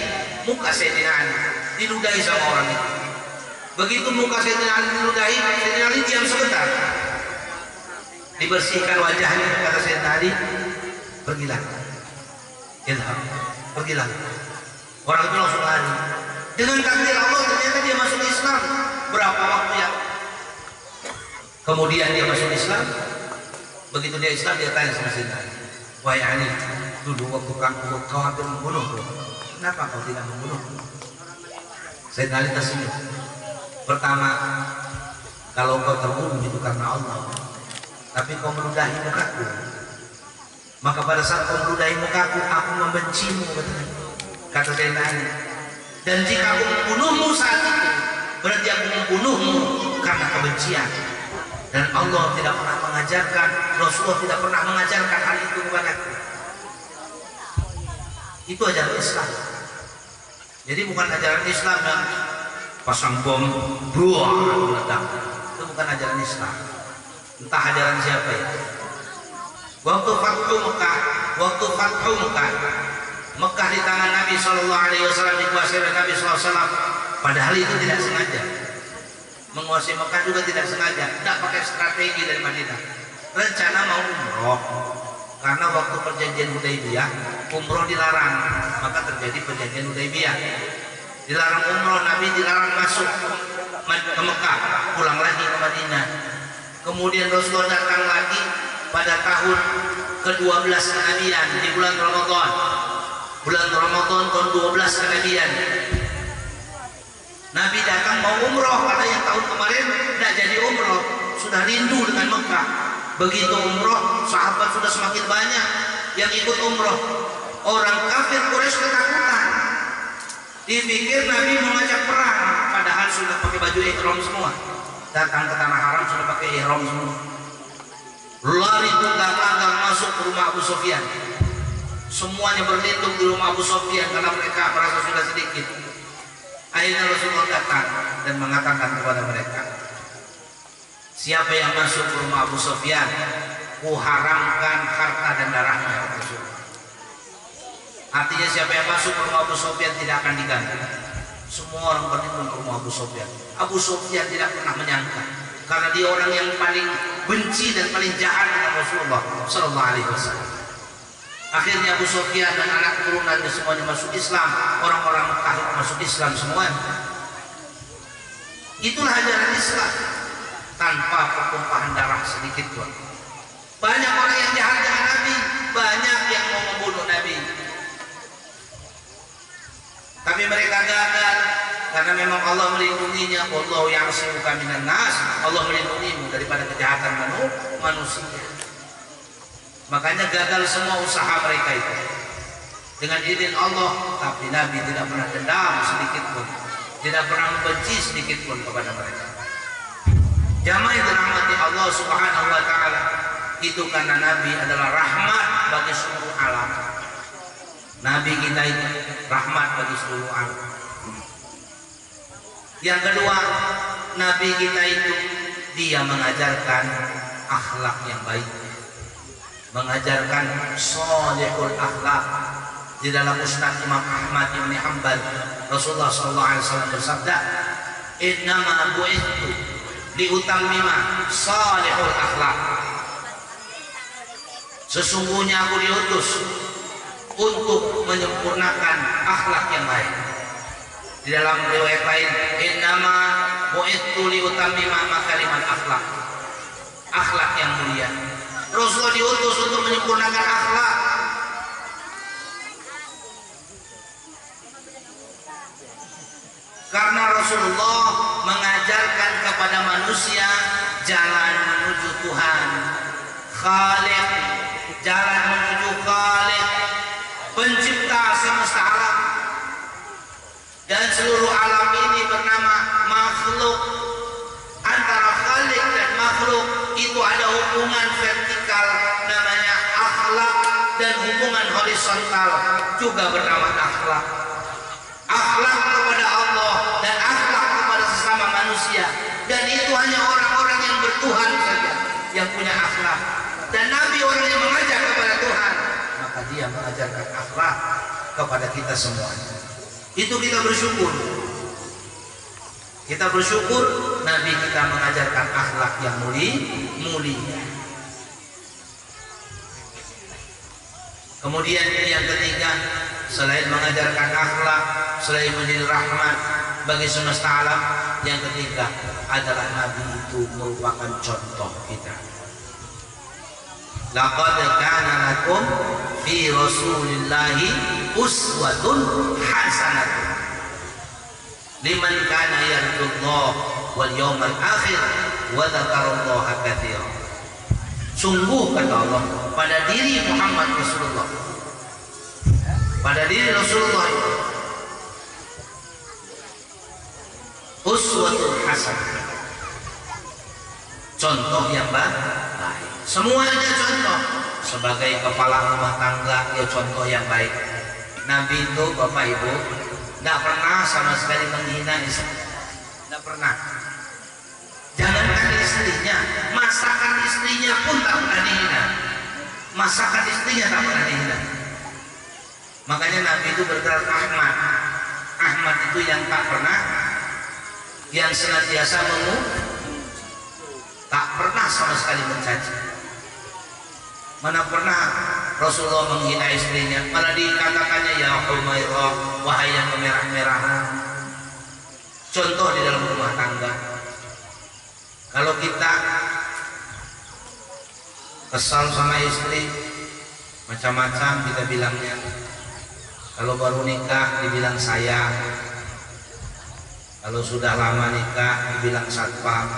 muka Sayyidina Ali, diludahi sama orang itu. Begitu muka Sayyidina Ali diludahi, Sayyidina Ali diam sebentar, dibersihkan wajahnya. Kata Sayyidina Ali, pergilah, ilham, pergilah. Orang itu langsung lari. Dengan takdir Allah ternyata dia masuk Islam. Berapa waktu ya? Kemudian dia masuk Islam. Begitu dia Islam, dia tanya sama Sayyidina Ali, wahai Ali, dulu waktu kau hampir membunuhku, kenapa kau tidak membunuhku? Sayyidina Ali tersenyum. Pertama, kalau kau terbunuh itu karena Allah, tapi kau meludahi mukaku. Maka pada saat kau meludahi mukaku, aku membencimu, kata Sayyidina Ali. Dan jika aku membunuhmu saat itu, berarti aku membunuhmu karena kebencian. Dan Allah tidak pernah mengajarkan, Rasulullah tidak pernah mengajarkan hal itu kepadaku. Itu ajaran Islam. Jadi bukan ajaran Islam yang pasang bom, buah, meledak. Itu bukan ajaran Islam. Entah ajaran siapa itu. Waktu Fathu Mekah, Mekah di tangan Nabi SAW, dikuasai oleh Nabi SAW. Padahal itu tidak sengaja. Menguasai Mekah juga tidak sengaja, tidak pakai strategi dari Madinah. Rencana mau umroh, karena waktu perjanjian Hudaybiyah umroh dilarang, maka terjadi perjanjian Hudaybiyah. Dilarang umroh, Nabi dilarang masuk ke Mekah, pulang lagi ke Madinah. Kemudian Rasulullah datang lagi pada tahun ke-12 kenabian di bulan Ramadan. Bulan Ramadan tahun 12 kenabian. Nabi datang mau umroh karena yang tahun kemarin tidak jadi umroh, sudah rindu dengan Mekah. Begitu umroh, sahabat sudah semakin banyak yang ikut umroh. Orang kafir Quraisy ketakutan. Dipikir Nabi mengajak perang, padahal sudah pakai baju ihram semua. Datang ke tanah haram sudah pakai ihram semua. Lari tunggang-tunggang masuk ke rumah Abu Sufyan. Semuanya berlindung di rumah Abu Sufyan karena mereka merasa sudah sedikit. Akhirnya Rasulullah datang dan mengatakan kepada mereka, siapa yang masuk ke rumah Abu Sufyan, kuharamkan harta dan darahnya. Artinya siapa yang masuk ke rumah Abu Sufyan tidak akan diganti. Semua orang berlindung ke rumah Abu Sufyan. Abu Sufyan tidak pernah menyangka, karena dia orang yang paling benci dan paling jahat dengan Rasulullah Sallallahu Alaihi Wasallam. Akhirnya Abu Sufyan dan anak keturunannya semuanya masuk Islam. Orang-orang Mekah masuk Islam semuanya. Itulah ajaran Islam, tanpa pertumpahan darah sedikit pun. Banyak orang yang jahat dengan Nabi, banyak yang mau membunuh Nabi. Tapi mereka gagal karena memang Allah melindunginya. Wallahu ya'simuka minan nas. Allah melindungimu daripada kejahatan manusia. Makanya gagal semua usaha mereka itu dengan izin Allah. Tapi Nabi tidak pernah dendam sedikit pun, tidak pernah membenci sedikit pun kepada mereka. Jamaah yang dirahmati Allah Subhanahu wa taala, itu karena Nabi adalah rahmat bagi seluruh alam. Nabi kita itu rahmat bagi seluruh alam. Yang kedua, Nabi kita itu dia mengajarkan akhlak yang baik, mengajarkan sholihul akhlak. Di dalam Musnad Imam Ahmad bin Hanbal, Rasulullah sallallahu alaihi wasallam bersabda, "Innama bu'ithu liutammima sholihul akhlak." Sesungguhnya aku diutus untuk menyempurnakan akhlak yang baik. Di dalam riwayat lain, "Innama bu'ithu liutammima makarimal akhlak." Akhlak yang mulia. Rasulullah diutus untuk menyempurnakan akhlak. Karena Rasulullah mengajarkan kepada manusia jalan menuju Tuhan, Khaliq, jalan menuju Khaliq, pencipta semesta alam. Dan seluruh alam ini bernama makhluk. Antara Khaliq dan makhluk itu ada hubungan vertikal namanya akhlak, dan hubungan horizontal juga bernama akhlak. Akhlak kepada Allah dan akhlak kepada sesama manusia, dan itu hanya orang-orang yang bertuhan saja yang punya akhlak. Dan Nabi orang yang mengajak kepada Tuhan, maka dia mengajarkan akhlak kepada kita semuanya. Itu kita bersyukur. Kita bersyukur Nabi kita mengajarkan akhlak yang mulia. Kemudian yang ketiga, selain mengajarkan akhlak, selain menjadi rahmat bagi semesta alam, yang ketiga adalah Nabi itu merupakan contoh kita. Laqad kana lakum fi Rasulillahi uswatun hasanatun liman kana yarjullah wal yawmal akhir wa dzakarallaha katsiran. Sungguh kata Allah pada diri Muhammad Rasulullah, pada diri Rasulullah uswatul hasanah, contoh yang baik. Semuanya contoh. Sebagai kepala rumah tangga, ya contoh yang baik. Nabi itu Bapak Ibu tidak pernah sama sekali menghina istri, tidak pernah. Jangankan istrinya, masakan istrinya pun tak pernah dihina. Masakan istrinya tak pernah dihina. Makanya Nabi itu bergerak Ahmad. Ahmad itu yang tak pernah, yang senantiasa tak pernah sama sekali mencaci. Mana pernah Rasulullah menghina istrinya, malah dikatakannya ya Humairah, wahai yang kemerah-merahan. Contoh di dalam rumah tangga, kalau kita kesal sama istri, macam-macam kita bilangnya. Kalau baru nikah dibilang sayang, kalau sudah lama nikah dibilang satpam.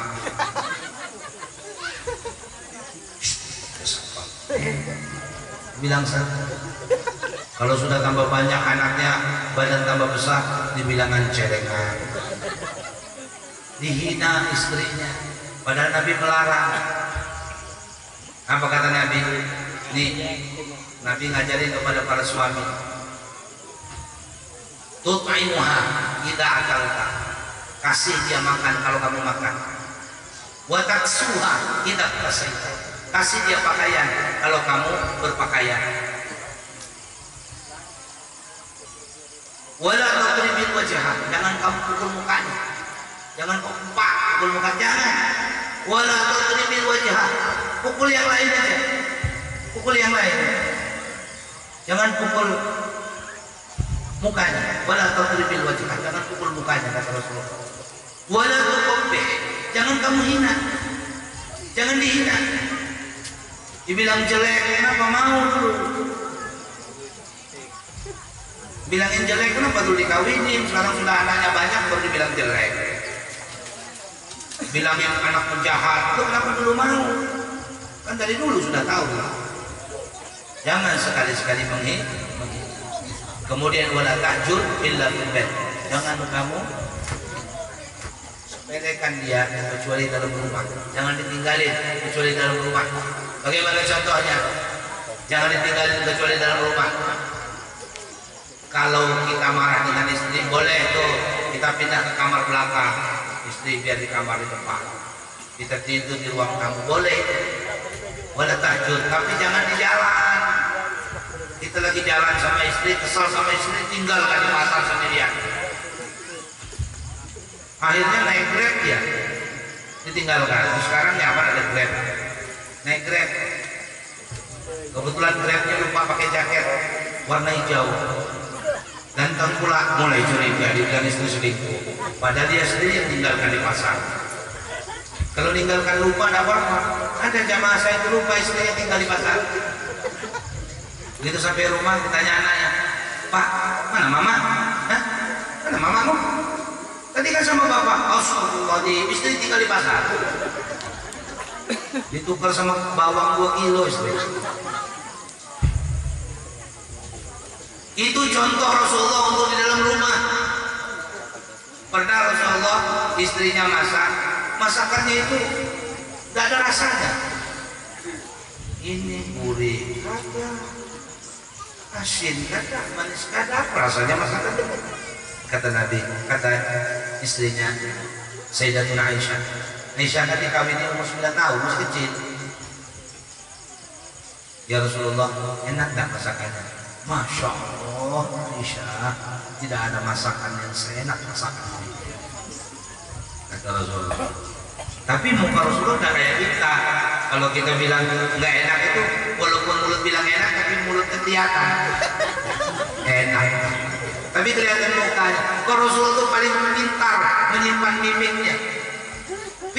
Bilang satpam. Kalau sudah tambah banyak anaknya, badan tambah besar, dibilangan celengan. Dihina istrinya, padahal Nabi melarang. Apa kata Nabi? Nih, Nabi ngajarin kepada para suami. Tut'imuha idza akalta. Kasih dia makan kalau kamu makan. Wa taksuha idza tasaita. Kasih dia pakaian kalau kamu berpakaian. Wala tadribil wajha. Jangan kamu pukul mukanya. Jangan pukul muka, jangan. Wala tadribil wajha. Pukul yang lain aja. Pukul yang lain. Jangan pukul mukanya. Wala tadribil wajha. Jangan pukul mukanya kata Rasulullah. Wala tuqabbih. Jangan kamu hina. Jangan dihina. Dibilang jelek, kenapa mau dulu? Bilangin jelek, kenapa dulu dikawinin? Sekarang sudah anaknya banyak baru dibilang jelek. Bilangin anak penjahat, itu kenapa dulu mau? Kan dari dulu sudah tahu. Jangan sekali-sekali menghina. Kemudian wala tahjur illa fil bait. Jangan kamu sepelekan dia kecuali dalam rumah. Jangan ditinggalin kecuali dalam rumah. Bagaimana contohnya? Jangan ditinggalin kecuali dalam rumah. Kalau kita marah dengan istri, boleh tuh kita pindah ke kamar belakang, istri biar di kamar di depan, kita tidur di ruang tamu, boleh. Boleh tahajud, tapi jangan di jalan. Kita lagi jalan sama istri, kesal sama istri, tinggalkan di pasar sendirian. Akhirnya naik Grab ya, ditinggalkan. Sekarang ya apa ada Grab? Naik Grab. Kebetulan Grabnya lupa pakai jaket warna hijau. Ganteng pula, mulai curiga, dibilang istri selingkuh. Padahal dia sendiri yang tinggalkan di pasar. Kalau tinggalkan lupa, ada apa-apa. Ada jamaah saya itu lupa istrinya tinggal di pasar. Begitu sampai rumah, ditanya anaknya, Pak, mana mama? Hah? Mana mamamu? Tadi kan sama bapak. Astagfirullah, istri tinggal di pasar. Ditukar sama bawang 2 kilo istri. Itu contoh Rasulullah untuk di dalam rumah. Pernah Rasulullah istrinya masak, masakannya itu tidak ada rasanya. Ini gurih, kata asin, kata manis, kata apa rasanya masakan itu? Kata Nabi, kata istrinya Sayyidatuna Aisyah. Aisyah kan dikawini umur 9 tahun, masih kecil. Ya Rasulullah, enak tak masakannya? Masya Allah, Aisyah, tidak ada masakan yang seenak masakan ini, kata Rasulullah. Tapi muka Rasulullah tidak kayak kita. Kalau kita bilang nggak enak itu, walaupun mulut bilang enak, tapi mulut kelihatan enak. Tapi kelihatan mukanya. Kalau Rasulullah itu paling pintar menyimpan mimiknya.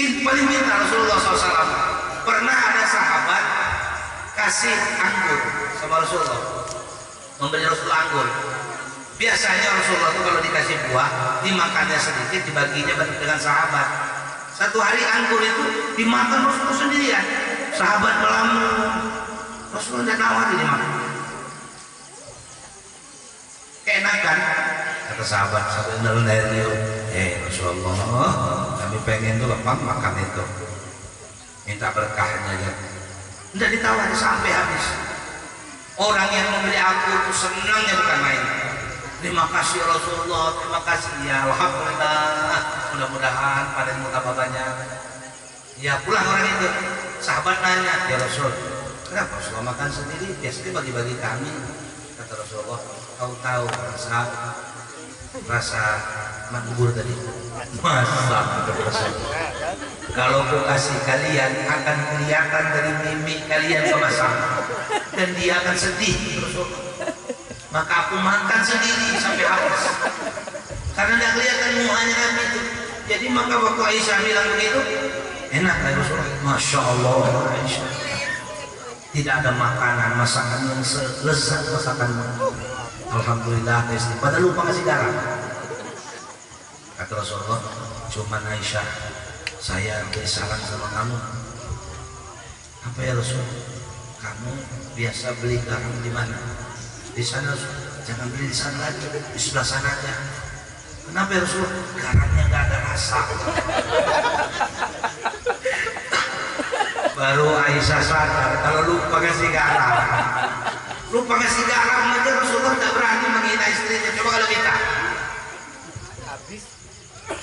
Paling pintar Rasulullah SAW. Pernah ada sahabat kasih anggur sama Rasulullah. Memberi Rasulullah anggur. Biasanya Rasulullah itu kalau dikasih buah, dimakannya sedikit, dibaginya dengan sahabat. Satu hari anggur itu dimakan Rasulullah sendirian. Sahabat melamun. Rasulullah tidak nawari dimakan. Keenakan, kata sahabat benar dari Rasulullah, kami pengen tuh lepang makan itu, minta berkahnya ya. Tidak ditawari sampai habis. Orang yang memberi anggur itu senangnya bukan main. Terima kasih Rasulullah, terima kasih ya Alhamdulillah. Mudah-mudahan pada mutabakanya. Ya pulang orang itu. Sahabat nanya, ya Rasul, kenapa Rasulullah makan sendiri? Biasanya bagi-bagi kami. Kata Rasulullah, kau tahu rasa makbul tadi? Masa kalau aku kasih kalian akan kelihatan dari mimik kalian sama-sama dan dia akan sedih. Maka aku makan sendiri sampai habis karena tidak kelihatan mukanya Nabi itu. Jadi maka waktu Aisyah bilang begitu, enak lah Rasulullah. Masya Allah Aisyah. tidak ada makanan masakan yang selezat masakanmu. Alhamdulillah istri pada lupa ngasih garam. Kata Rasulullah, cuman Aisyah, saya beri saran sama kamu. Apa ya Rasul? Kamu biasa beli garam di mana? Di sana, jangan beli di sana lagi, di sebelah sana aja. Kenapa ya Rasul? Garamnya nggak ada rasa. Baru Aisyah sadar kalau lupa ngasih garam. Lupa ngasih garam aja Rasulullah tidak berani menghina istrinya. Coba kalau kita.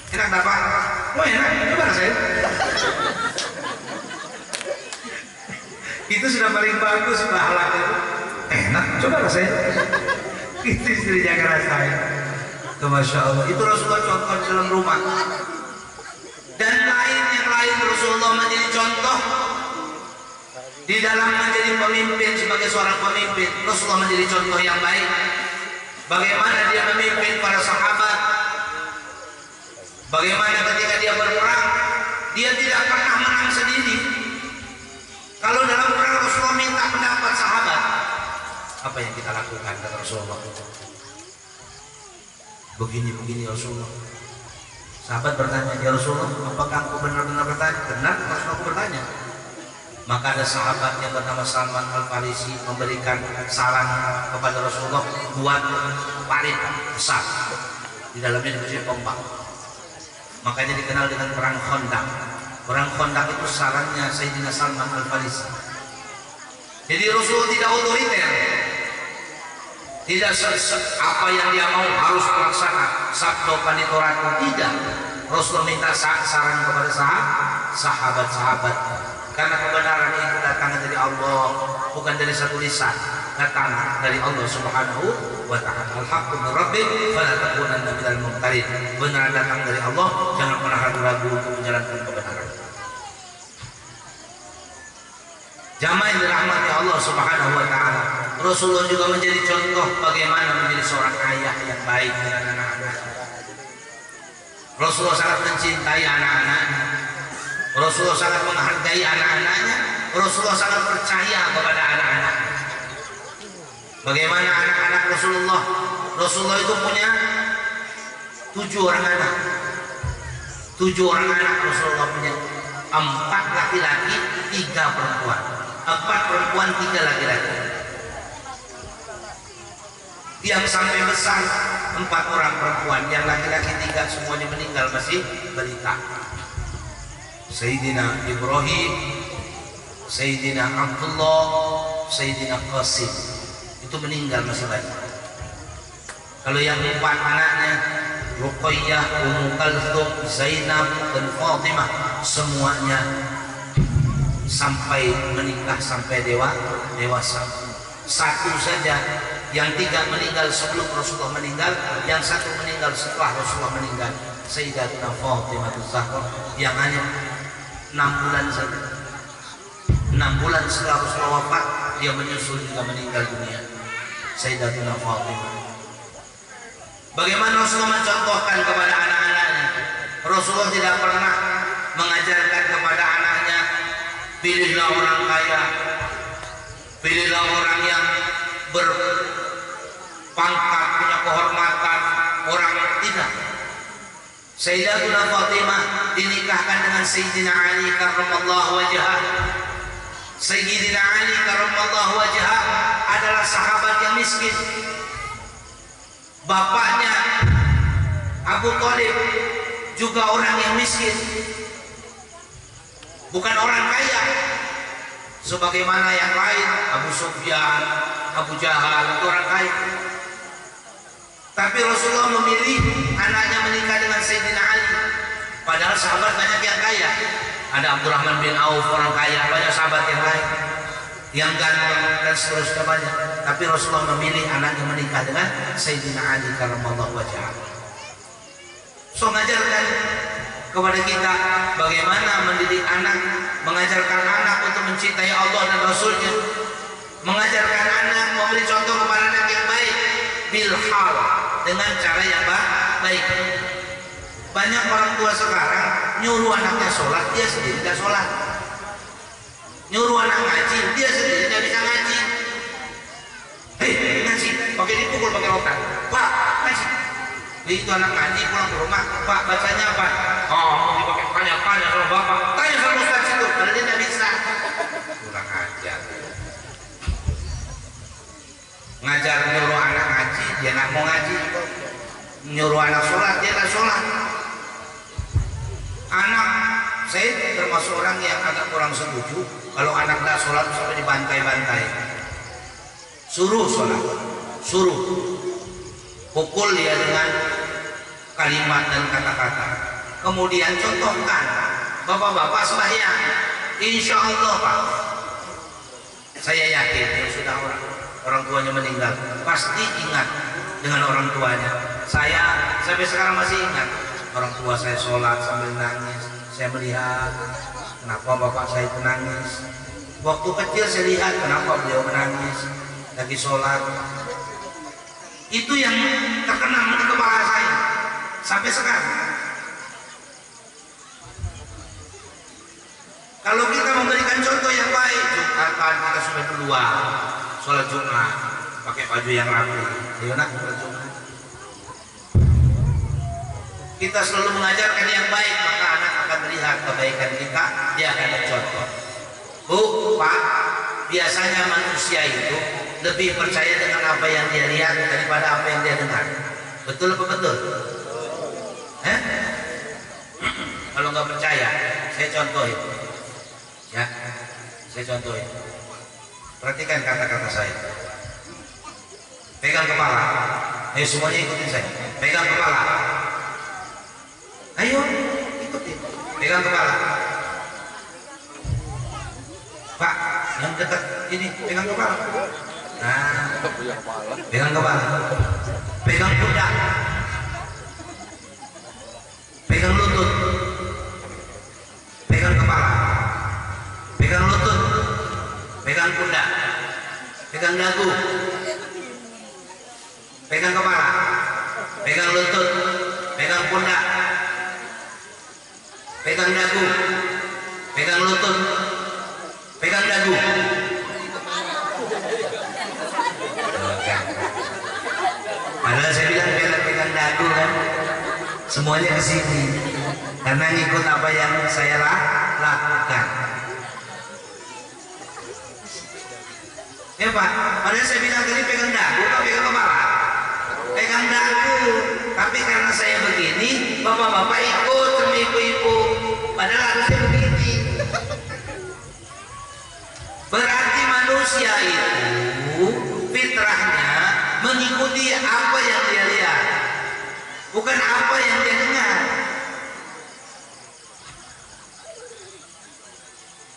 Enak tak Pak? Oh enak, coba rasain. Itu sudah paling bagus pahala itu. Enak, coba rasain. Itu istrinya ngerasain. Masya Allah. Itu Rasulullah contoh di dalam rumah. Dan yang lain Rasulullah menjadi contoh di dalam menjadi pemimpin. Sebagai seorang pemimpin Rasulullah menjadi contoh yang baik. Bagaimana dia memimpin para sahabat, bagaimana ketika dia berperang dia tidak pernah menang sendiri. Kalau dalam perang Rasulullah minta pendapat sahabat, apa yang kita lakukan kata Rasulullah? Begini Rasulullah. Sahabat bertanya, ya Rasulullah, apakah aku benar-benar bertanya? Benar, Rasulullah aku bertanya. Maka ada sahabat yang bernama Salman Al-Farisi memberikan saran kepada Rasulullah buat parit besar, di dalamnya dikasih tombak. Makanya dikenal dengan perang Khandaq. Perang Khandaq itu sarannya Sayyidina Salman Al-Farisi. Jadi Rasulullah tidak otoriter, tidak apa yang dia mau harus terlaksana, sabdo panitoratu, tidak. Rasulullah minta saran kepada sahabat-sahabat. Karena kebenaran itu datang dari Allah, bukan dari satu lisan, datang dari Allah Subhanahu wa ta'ala. Al-haqqu min rabbik fala takunanna minal mumtarin. Benar datang dari Allah, jangan pernah ragu-ragu untuk menjalankan kebenaran. Jamaah yang dirahmati Allah Subhanahu wa ta'ala, Rasulullah juga menjadi contoh bagaimana menjadi seorang ayah yang baik dengan anak-anak. Rasulullah sangat mencintai anak-anaknya. Rasulullah sangat menghargai anak-anaknya. Rasulullah sangat percaya kepada anak-anaknya. Bagaimana anak-anak Rasulullah? Rasulullah itu punya 7 orang anak. 7 orang anak Rasulullah punya. 4 laki-laki, 3 perempuan. 4 perempuan, 3 laki-laki. Yang sampai besar 4 orang perempuan, yang laki-laki 3 semuanya meninggal masih balita. Sayyidina Ibrahim, Sayyidina Abdullah, Sayyidina Qasim itu meninggal masih banyak. Kalau yang 4 anaknya Ruqayyah, Ummu Kalthum, Zainab dan Fatimah semuanya sampai menikah, sampai dewasa. 1 saja yang 3 meninggal sebelum Rasulullah meninggal, yang 1 meninggal setelah Rasulullah meninggal, Sayyidatina Fatimah Zahra, yang hanya 6 bulan saja. 6 bulan setelah Rasulullah wafat dia menyusul juga meninggal dunia, Sayyidatina Fatimah. Bagaimana Rasulullah mencontohkan kepada anak-anaknya? Rasulullah tidak pernah mengajarkan kepada anaknya, pilihlah orang kaya, pilihlah orang yang berpangkat, punya kehormatan, orang tidak. Sayyidatuna Fatimah dinikahkan dengan Sayyidina Ali karramallahu wajhah. Sayyidina Ali karramallahu wajhah adalah sahabat yang miskin. Bapaknya Abu Thalib juga orang yang miskin, bukan orang kaya sebagaimana yang lain. Abu Sufyan, Abu Jahal itu orang kaya. Tapi Rasulullah memilih anaknya menikah dengan Sayyidina Ali. Padahal sahabat banyak yang kaya. Ada Abdurrahman bin Auf orang kaya, banyak sahabat yang lain yang ganteng dan seterusnya banyak. Tapi Rasulullah memilih anaknya menikah dengan Sayyidina Ali karramallahu wajhah. So mengajarkan kepada kita bagaimana mendidik anak, mengajarkan anak untuk mencintai Allah dan Rasulnya, mengajarkan anak, memberi contoh kepada anak yang baik bil hal, dengan cara yang baik. Banyak orang tua sekarang nyuruh anaknya sholat, dia sendiri tidak sholat. nyuruh anak ngaji, dia sendiri tidak bisa ngaji. Hei, ngaji, pakai dipukul pakai otak. Pak, ngaji. Itu anak ngaji pulang ke rumah, Pak bacanya apa? Oh, mau dipakai tanya-tanya sama bapak, tanya sama ustaz itu, padahal dia tidak bisa. Kurang ajar. Ngajar nyuruh anak ngaji, dia nggak mau ngaji. Nyuruh anak sholat, dia nggak sholat. Anak, saya termasuk orang yang agak kurang setuju kalau anak nggak sholat sampai dibantai-bantai. Suruh sholat, suruh pukul dia dengan kalimat dan kata-kata. Kemudian contohkan, bapak-bapak sembahyang, insya Allah Pak, saya yakin yang sudah orang tuanya meninggal pasti ingat dengan orang tuanya. Saya sampai sekarang masih ingat orang tua saya sholat sambil nangis. Saya melihat kenapa bapak saya itu nangis. Waktu kecil saya lihat kenapa beliau menangis lagi sholat. Itu yang terkenang di kepala saya sampai sekarang. Kalau kita memberikan contoh yang baik, Jumatan kita sudah keluar sholat Jumat pakai baju yang rapi. Ayo nak sholat Jumat. Kita selalu mengajarkan yang baik, maka anak akan melihat kebaikan kita, dia akan mencontoh. Bu, Pak, biasanya manusia itu lebih percaya dengan apa yang dia lihat daripada apa yang dia dengar. Betul apa betul? Kalau nggak percaya, saya contohin. Ya, saya contohin. Perhatikan kata-kata saya. Pegang kepala. Ayo semuanya ikutin saya. Pegang kepala. Ayo ikutin. Pegang kepala. Pak, yang dekat ini pegang kepala. Nah, pegang kepala. Pegang pundak. Pegang lutut. Pegang kepala. Pegang lutut. Pegang pundak. Pegang dagu. Pegang kepala. Pegang lutut. Pegang pundak. Pegang dagu. Pegang lutut. Pegang dagu. Padahal saya bilang pegang dagu kan. Semuanya ke sini. Karena ngikut apa yang saya lakukan. Ya Pak, padahal saya bilang tadi pegang dagu atau pegang kepala? Pegang dagu. Tapi karena saya begini, bapak-bapak ikut sama ibu-ibu. Padahal harusnya begini. Berarti manusia itu fitrahnya mengikuti apa yang dia lihat, bukan apa yang dia dengar.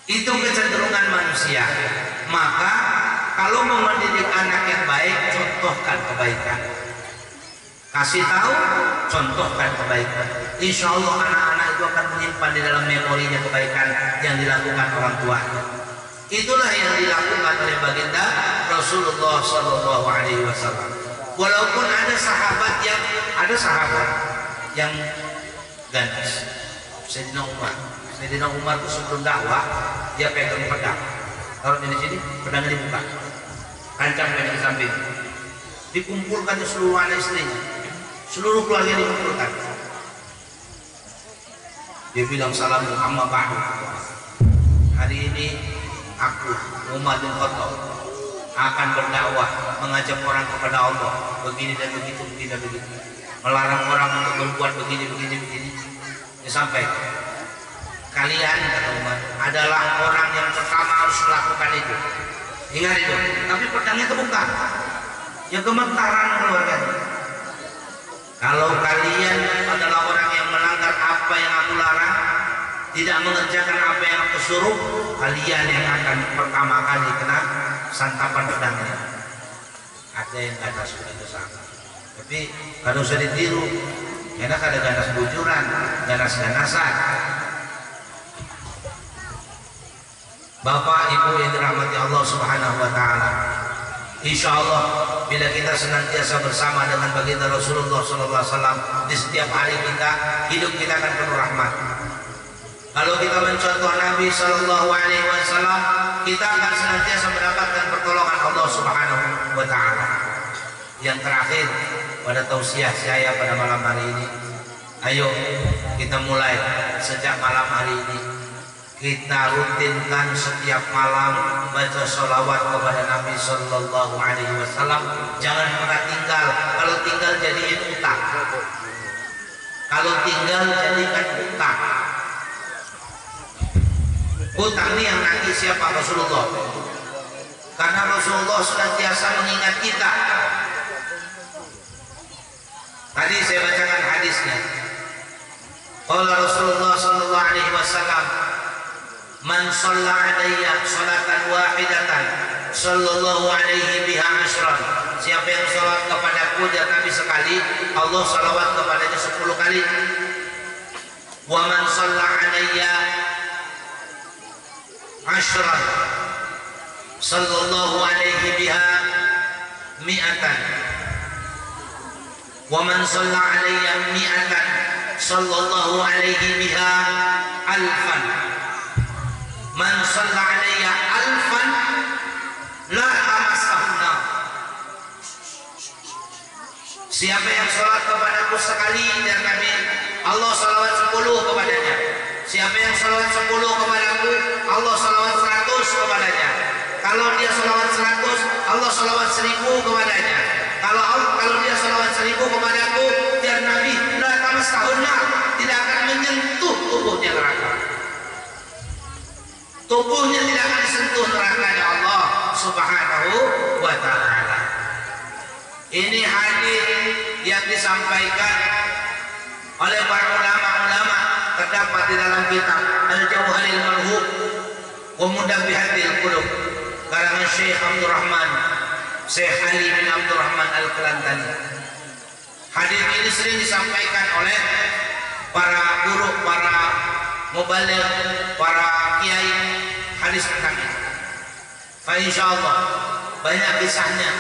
Itu kecenderungan manusia. Maka kalau mau mendidik anak yang baik, contohkan kebaikan. Kasih tahu, contohkan kebaikan. Insya Allah anak-anak itu akan menyimpan di dalam memorinya kebaikan yang dilakukan orang tuanya. Itulah yang dilakukan oleh baginda Rasulullah Shallallahu Alaihi Wasallam. Walaupun ada sahabat yang ganas. Sayyidina Umar itu sebelum dakwah dia pegang pedang. Taruh di sini, pedangnya dibuka, kancangnya di samping. Dikumpulkan seluruh anak istrinya, seluruh keluarga dikumpulkan. Dia bilang salam amma ba'du. Hari ini aku Umar bin Khattab akan berdakwah, mengajak orang kepada Allah begini dan begitu, begini dan begitu, melarang orang untuk berbuat begini. Disampaikan, kalian kata Umar adalah orang yang pertama harus melakukan itu. Ingat itu. Tapi pedangnya kebuka, ya gemetaran keluarganya. Kalau kalian adalah orang yang melanggar apa yang aku larang, tidak mengerjakan apa yang aku suruh, kalian yang akan pertama kali kena santapan pedangnya. Ada yang ganas sudah ke sana, tapi kalau usah ditiru. Enak ada ganas bujuran, ganas-ganasan. Bapak Ibu yang dirahmati Allah Subhanahu wa taala, insya Allah bila kita senantiasa bersama dengan baginda Rasulullah SAW di setiap hari kita, hidup kita akan penuh rahmat. Kalau kita mencontoh Nabi Nabi Shallallahu Alaihi Wasallam, kita akan senantiasa mendapatkan pertolongan Allah Subhanahu Wa Taala. Yang terakhir pada tausiah saya pada malam hari ini, ayo kita mulai sejak malam hari ini, kita rutinkan setiap malam baca sholawat kepada Nabi Shallallahu Alaihi Wasallam. Jangan pernah tinggal. Kalau tinggal jadiin utang. Kalau tinggal jadikan utang. Utang ini yang nanti siapa? Rasulullah. Karena Rasulullah senantiasa mengingat kita. Tadi saya bacakan hadisnya. Qala Rasulullah sallallahu alaihi wasallam, "Man shalla 'alayya sholatan wahidatan, sallallahu alaihi biha asyran." Siapa yang salat kepadaku dan Nabi sekali, Allah salawat kepadanya 10 kali. Wa man shalla 'alayya asyran, sallallahu alaihi biha mi'atan. Wa man shalla 'alayya mi'atan, sallallahu alaihi biha alfan. Man shalla 'alayya alfan la tamassahna. Siapa yang salat kepadaku sekali dan Nabi, Allah salawat 10 kepadanya. Siapa yang salawat 10 kepadaku, Allah salawat 100 kepadanya. Kalau dia salawat 100, Allah salawat 1000 kepadanya. Kalau dia salawat 1000 kepadaku dan Nabi, la tamassahna, tidak akan menyentuh tubuhnya neraka. Tubuhnya tidak akan disentuh nerakanya Allah Subhanahu wa Ta'ala. Ini hadis yang disampaikan oleh para ulama-ulama, terdapat di dalam kitab Al-Jauharil Marhub wa Mudabbihatil Qulub karangan Syekh Abdurrahman Syekh Ali bin Abdurrahman Al-Kelantani. Hadis ini sering disampaikan oleh para guru, para mubaligh, para kiai hadis tentang ini. Fa insyaallah banyak kisahnya.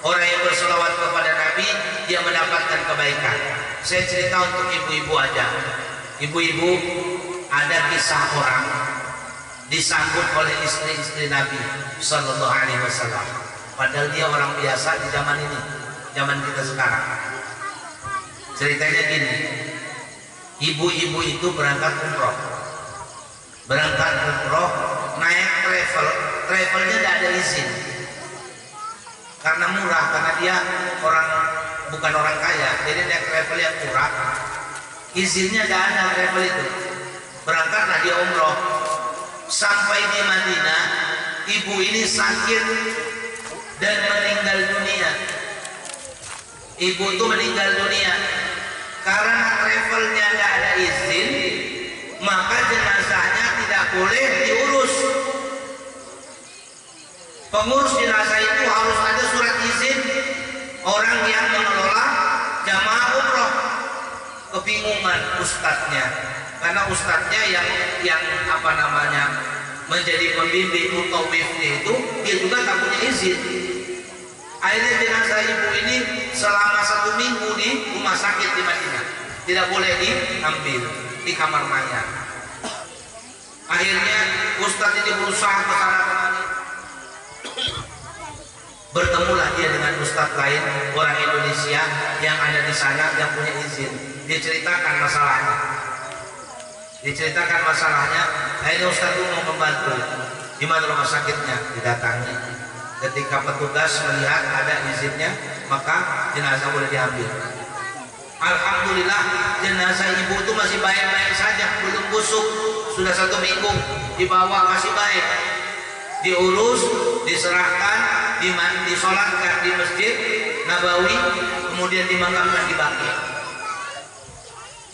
Orang yang berselawat kepada Nabi, dia mendapatkan kebaikan. Saya cerita untuk ibu-ibu aja. Ibu-ibu, ada kisah orang disambut oleh istri-istri Nabi Sallallahu Alaihi Wasallam. Padahal dia orang biasa di zaman ini, zaman kita sekarang. Ceritanya gini, ibu-ibu itu berangkat umroh. Berangkat umroh, naik travelnya tidak ada izin. Karena murah, karena dia bukan orang kaya, jadi naik travel yang murah. Izinnya tidak ada travel itu. Berangkatlah dia umroh. Sampai di Madinah, ibu ini sakit dan meninggal dunia. Ibu itu meninggal dunia karena travelnya tidak ada izin, maka jenazahnya tidak boleh diurus. Pengurus jenazah itu harus ada surat izin orang yang mengelola jamaah umroh. Kebingungan ustadznya, karena ustadznya yang menjadi pembimbing mutawifnya itu, dia juga tak punya izin. Akhirnya jenazah ibu ini selama 1 minggu di rumah sakit di Madinah, tidak boleh diambil di kamar mayat. Akhirnya ustadz ini berusaha ke sana kemari. Bertemulah dia dengan ustadz lain orang Indonesia yang ada di sana yang punya izin. Dia ceritakan masalahnya. Akhirnya ustadz itu mau membantu. Di mana rumah sakitnya? Didatangi. Ketika petugas melihat ada izinnya, maka jenazah boleh diambil. Alhamdulillah, jenazah ibu itu masih baik-baik saja, belum busuk. Sudah 1 minggu dibawa, masih baik. Diurus, diserahkan, disolatkan di Masjid Nabawi, kemudian dimakamkan di Baqi.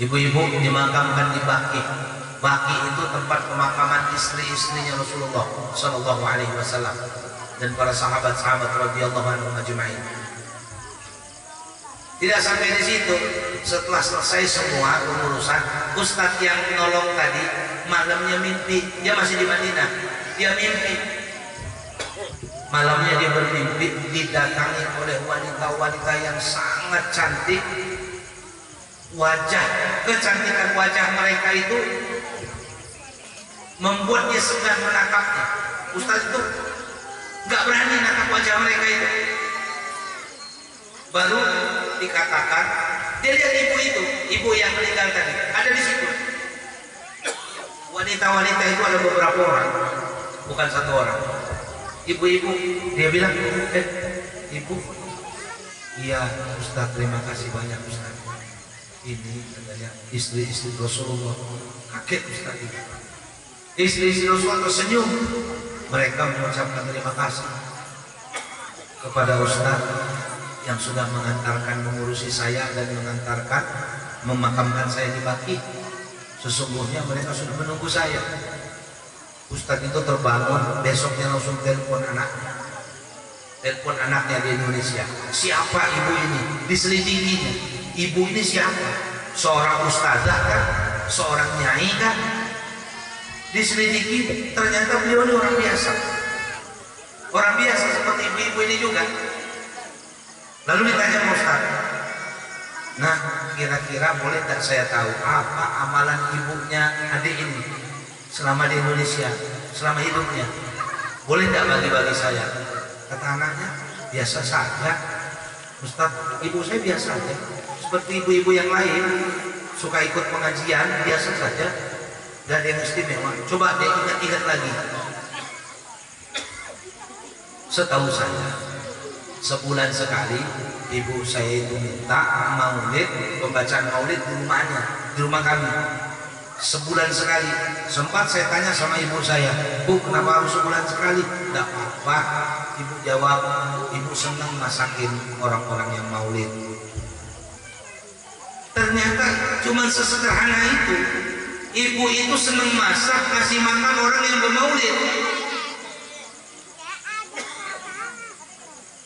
Ibu-ibu dimakamkan di Baqi. Baqi itu tempat pemakaman istri-istrinya Rasulullah Sallallahu Alaihi Wasallam dan para sahabat-sahabat radhiyallahu anhum ajma'in. Tidak sampai di situ, setelah selesai semua pengurusan, ustadz yang nolong tadi malamnya mimpi, dia masih di Madinah, dia mimpi. Malamnya dia bermimpi didatangi oleh wanita-wanita yang sangat cantik. Kecantikan wajah mereka itu membuat dia segan menatapnya. Ustaz itu nggak berani natap wajah mereka itu. Baru dikatakan, dia lihat ibu itu, ibu yang meninggal tadi, ada di situ. Wanita-wanita itu ada beberapa orang, bukan satu orang. Ibu-ibu, dia bilang, ibu, iya Ustaz, terima kasih banyak Ustaz. Ini katanya istri-istri Rasulullah. Kaget Ustaz itu. Istri-istri Rasulullah tersenyum. Mereka mengucapkan terima kasih kepada Ustaz yang sudah mengantarkan, mengurusi saya dan mengantarkan, memakamkan saya di Baki. Sesungguhnya mereka sudah menunggu saya. Ustaz itu terbangun, besoknya langsung telepon anaknya. Telepon anaknya di Indonesia. Siapa ibu ini? Diselidikinya. Ibu ini siapa? Seorang ustazah kan? Seorang nyai kan? Diselidiki, ternyata beliau ini orang biasa. Orang biasa seperti ibu-ibu ini juga. Lalu ditanya Ustaz, nah kira-kira boleh tak saya tahu apa amalan ibunya adik ini selama di Indonesia, selama hidupnya? Boleh tak bagi-bagi saya? Kata anaknya, biasa saja Ustaz, ibu saya biasa saja, seperti ibu-ibu yang lain, suka ikut pengajian, biasa saja, gak ada yang istimewa. Coba dia ingat-ingat lagi. Setahu saya, sebulan sekali ibu saya itu minta maulid, pembacaan maulid di rumahnya, di rumah kami. Sebulan sekali. Sempat saya tanya sama ibu saya, Bu, kenapa harus sebulan sekali? Tidak apa-apa. Ibu jawab, ibu senang masakin orang-orang yang maulid. Ternyata cuma sesederhana itu. Ibu itu senang masak, kasih makan orang yang bermaulid.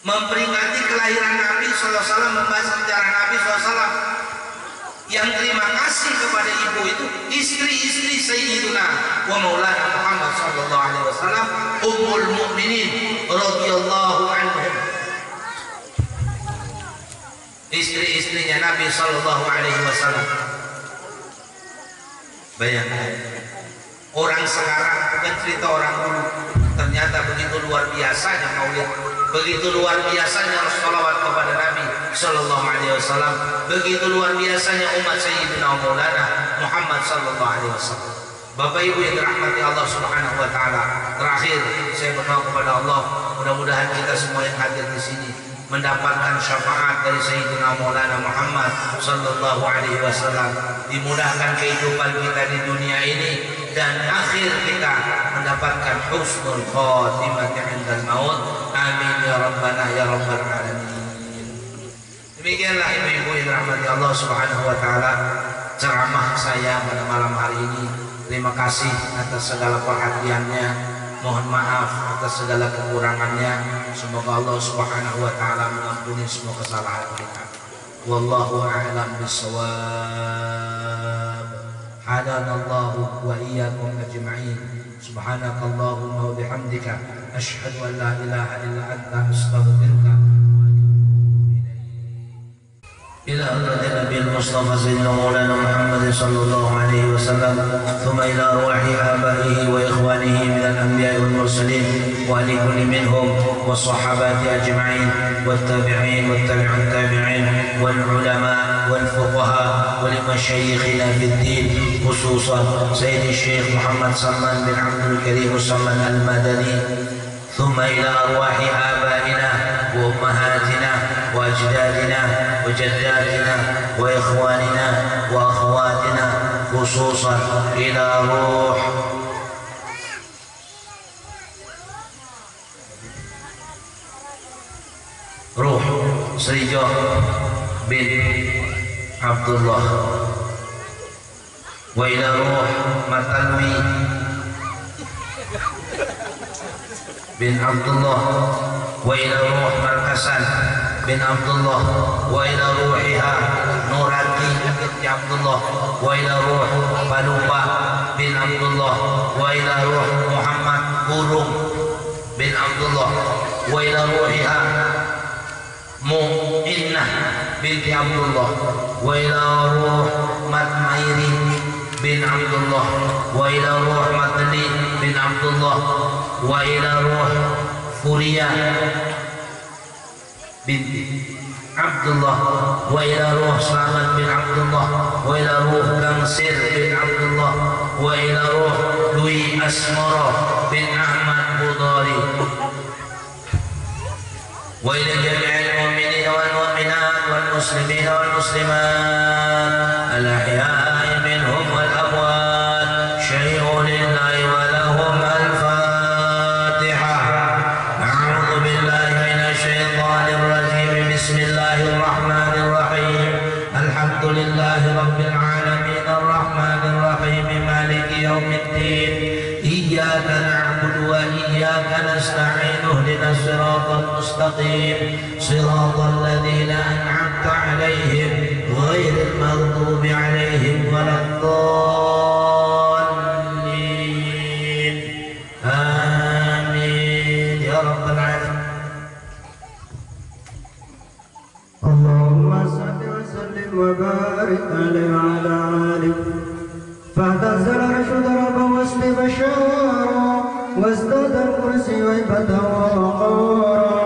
Memperingati kelahiran Nabi SAW, membahas sejarah Nabi SAW. Yang terima kasih kepada ibu itu istri-istri Sayyidina wa Maulana Muhammad SAW, Ummul Mukminin radhiyallahu anhum. Istri-istrinya Nabi SAW. Bayangkan, orang sekarang bukan cerita orang dulu. Ternyata begitu luar biasanya maulid, begitu luar biasanya sholawat kepada Nabi Sallallahu Alaihi Wasallam, begitu luar biasanya umat Sayyidina Maulana Muhammad Sallallahu Alaihi Wasallam. Bapak Ibu yang dirahmati Allah Subhanahu Wa Taala, terakhir saya berdoa kepada Allah, mudah-mudahan kita semua yang hadir di sini mendapatkan syafaat dari Sayyidina Maulana Muhammad Sallallahu Alaihi Wasallam, dimudahkan kehidupan kita di dunia ini dan akhir kita mendapatkan husnul khatimah indal maut. Amin ya rabbana ya rabbal alamin. Demikianlah ibu-ibu yang dirahmati Allah Subhanahu wa taala ceramah saya pada malam hari ini. Terima kasih atas segala perhatiannya. Mohon maaf atas segala kekurangannya. Semoga Allah Subhanahu wa taala mengampuni semua kesalahan kita. Wallahu a'lam bissawab. Hadanallahu wa iyyakum ajma'in. Subhanakallahumma wa bihamdika asyhadu an la ilaha illa anta astaghfiruka wa atubu ilaik. Ila Nabi Mustafa sayyidina Maulana Muhammad sallallahu alaihi wasallam, thumma ila ruhi abaihi wa ikhwanihi min al-anbiya'i wal mursalin wa li kulli minhum wa sahabati ajma'in wat tabi'in wat tabi'ut tabi'in wal ulama wal fuqaha wa li mashayikhina fid din, khususan Sayyidi Syekh Muhammad Salman bin Abdul Karim Salman al-Madani. Thumma ila arwahi abaina wa ummahatina wa ajdadina wa jaddatina wa ikhwanina wa akhwatina, khususan ila ruh Srijo bin Abdullah wa ila ruh Matalwi bin Abdullah wa ila ruh Markasan bin Abdullah wa ila ruhiha Nurati binti Abdullah wa ila ruh Palupa bin Abdullah wa ila ruh Muhammad Burung bin Abdullah wa ila ruhiha Mu'innah binti Abdullah wa ila ruh Matmairi bin Abdullah, wa ila ruh Matli bin Abdullah, wa ila ruh Furia binti Abdullah, wa ila ruh Slamet bin Abdullah, wa ila ruh Gangsir bin Abdullah, wa ila ruh Dwi Asmara bin Ahmad Budari, wa ila jami'il mu'minin wal mu'minat wal muslimin wal muslimat al ahya'i minhum wal amwat, syai'un lillahi wa lahum al Fatiha. A'udzu billahi minasy syaithanir rajim. Bismillahirrahmanirrahim. Alhamdulillahi rabbil alamin arrahmanir rahim maliki yaumiddin. Iyyaka na'budu wa iyyaka nasta'in. Ihdinas siratal mustaqim. Siratal ladzina an'amta 'alaihim ghairil maghdubi 'alaihim waladdallin. Amin ya rabbal alamin. Allahumma salli wa sallim wa barik alaihi wa ala alihi. فاعتزل رشد ربه واسل بشارا وازداد الكرسي وهبة ووقارا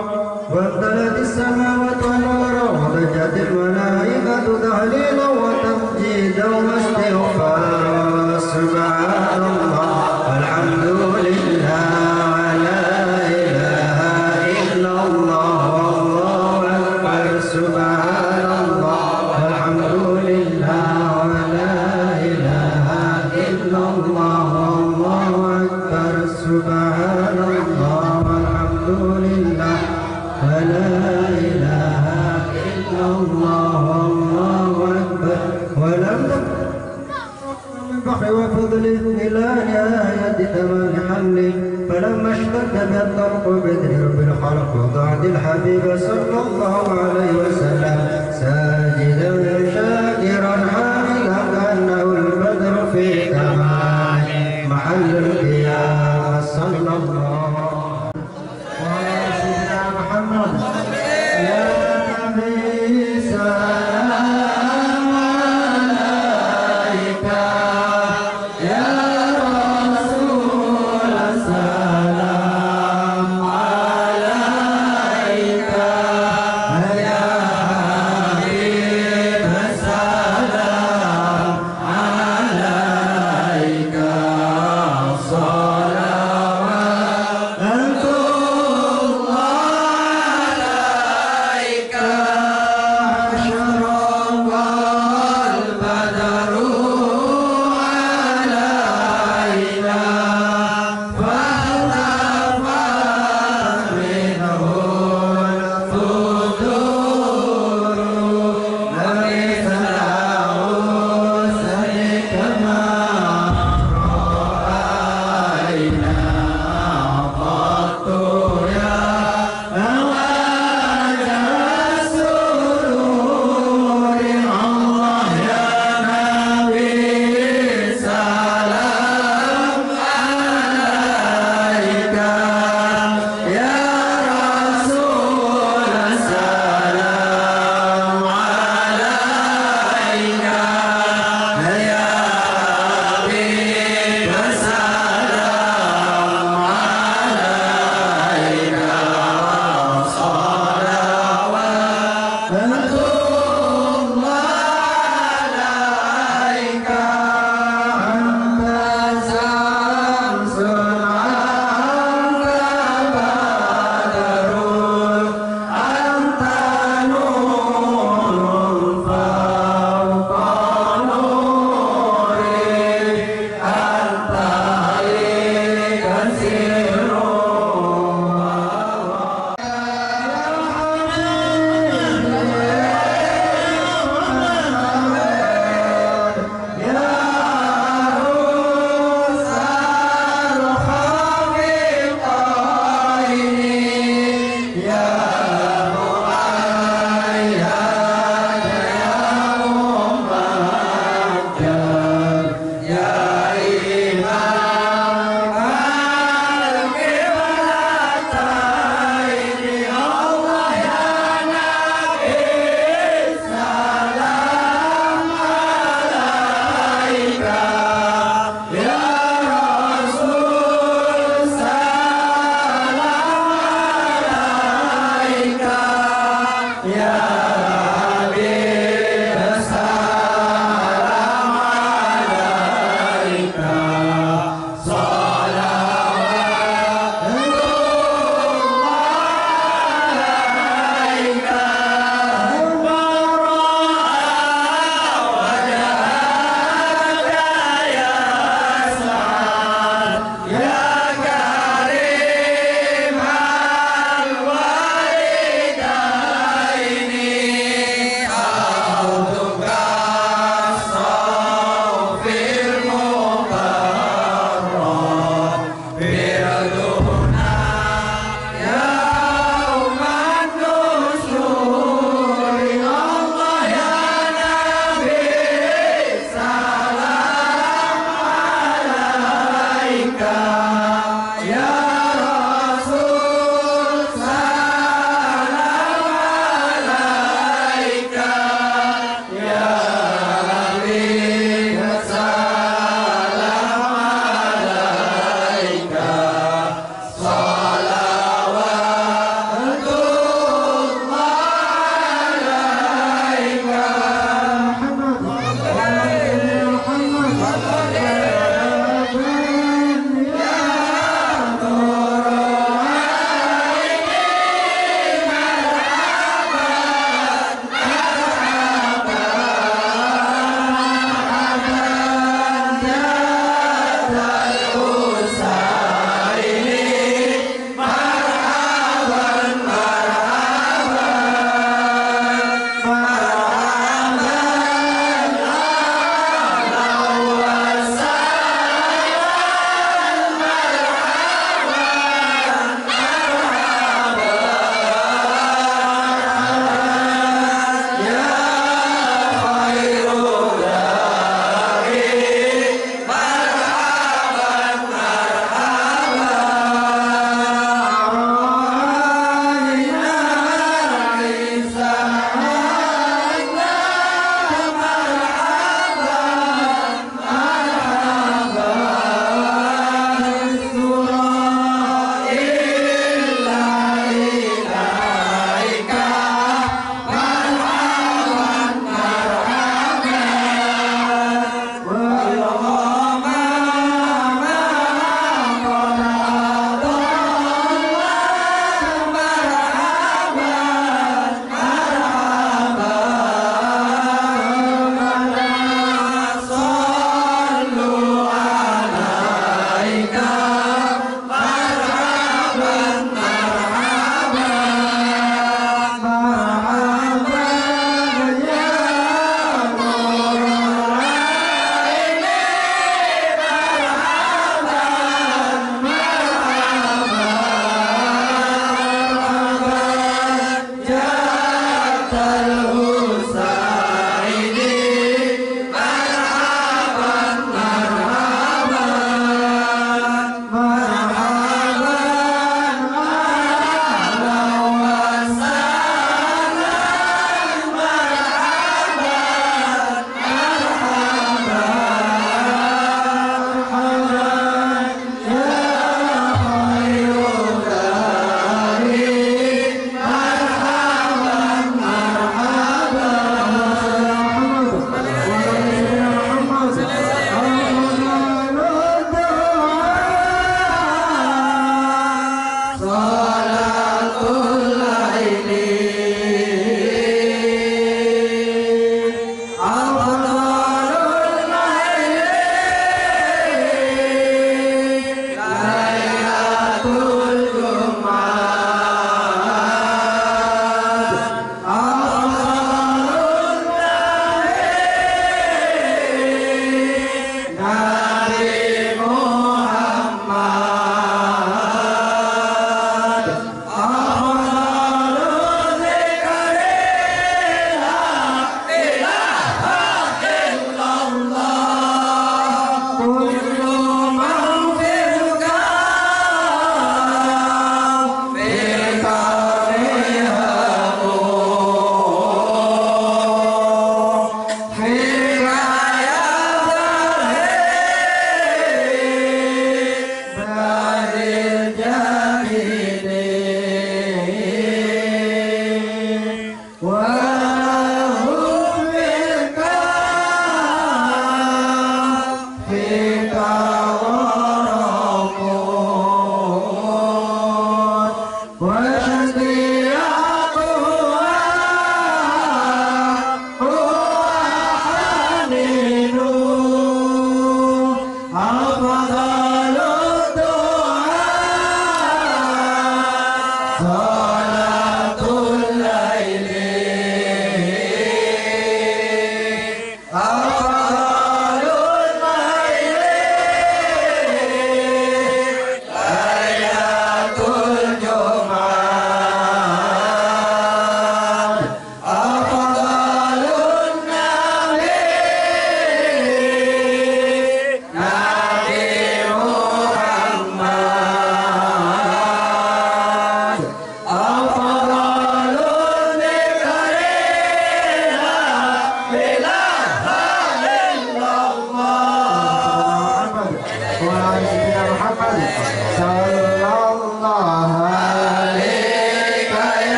وامتلت السماوات نورا وضجت الملائكة تهليلا وتمجيدا واستغفارا. سبحان الله والحمد لله ولا إله إلا الله والله أكبر. سبحان الله والحمد لله ولا إله إلا الله والله أكبر. سبحان الله والحمد لله ولا إله إلا الله والله أكبر. ولم تكن من البحر وفضله إلى نهاية تمام حمله. فلما اشتد بالطرق بدر بالخلق وضعت الحبيب صلى الله عليه وسلم ساجدا شاكرا حامدا كأنه البدر في تمام محل القيام. صلى الله على سيدنا محمد يا نبي سلام عليك يا رسول سلام عليك يا حبيب سلام Marhaban,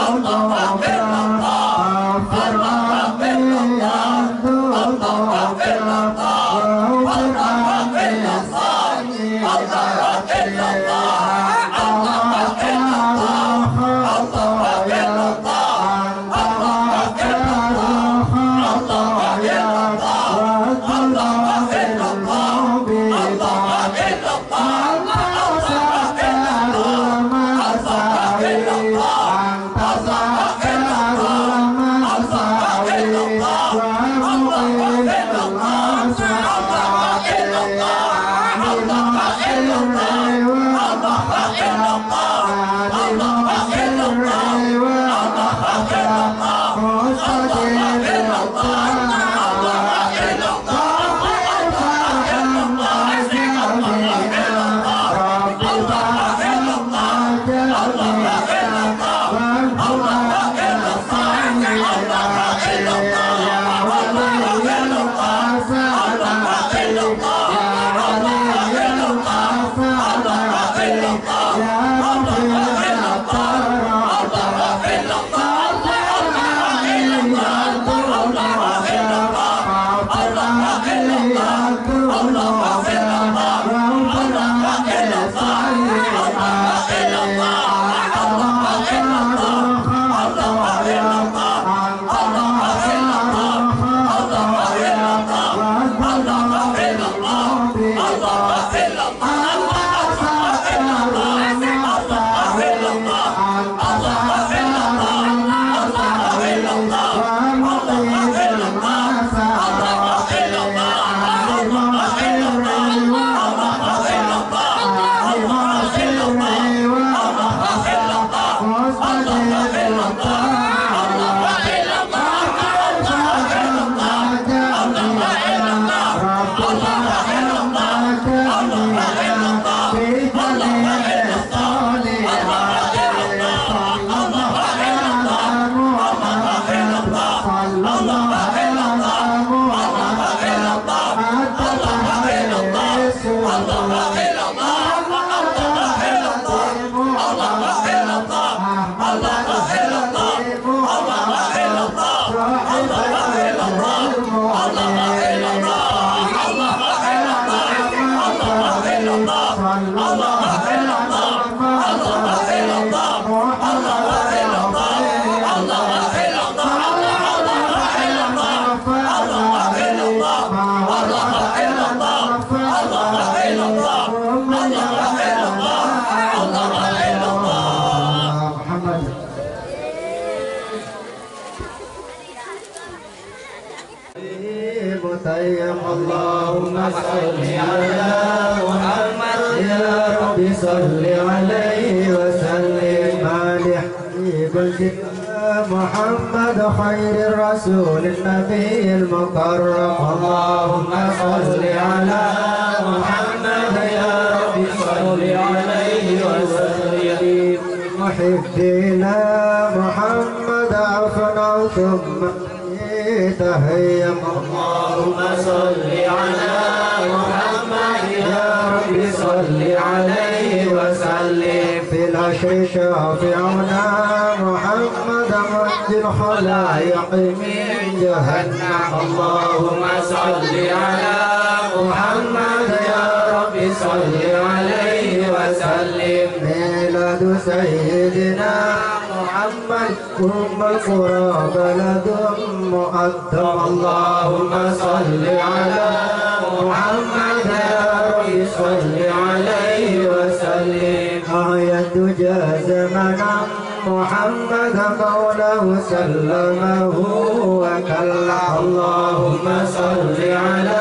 Allah وتيم اللهم صل على محمد يا رب صل عليه وسلم مالح محمد خير الرسول النبي المكرم اللهم صل على محمد يا رب صل عليه وسلم محبنا محمد عفنا ثم تهيم اللهم صل على محمد يا رب صل عليه وسلم في العشر شافعنا محمد منجي الخلائق من جهنم اللهم صل على محمد يا رب صل عليه وسلم ميلاد سيدنا محمد أم القرى بلد مؤدب اللهم صل على محمد يا رب صل عليه وسلم آية الدجى زمنا محمد مولاه سلمه وكلا اللهم صل على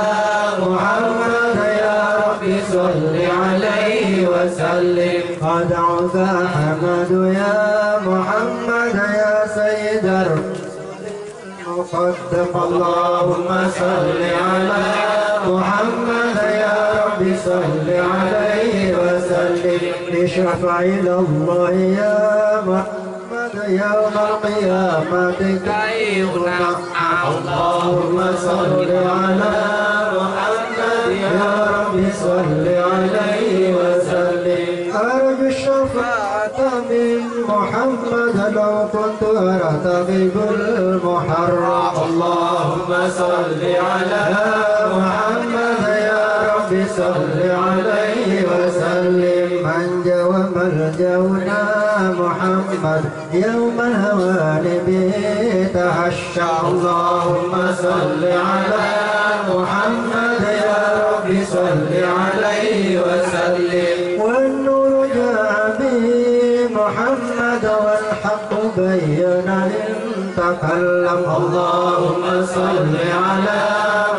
محمد يا رب صل عليه وسلم أدعوك أحمد يا محمد يا سيد المقدم اللهم صل على محمد يا رب صل عليه وسلم اشفع إلى الله يا محمد يوم القيامة كي يغنى اللهم صل على محمد يا رب صل عليه وسلم أرجو الشفاعة من محمد لو كنت أرتقب المحرم اللهم صل على محمد يا رب صل عليه وسلم منجا وملجونا محمد يوم الهوان به تهشى اللهم صل على محمد يا رب صل عليه وسلم والنور جاء به محمد والحق بين تكلم اللهم صل على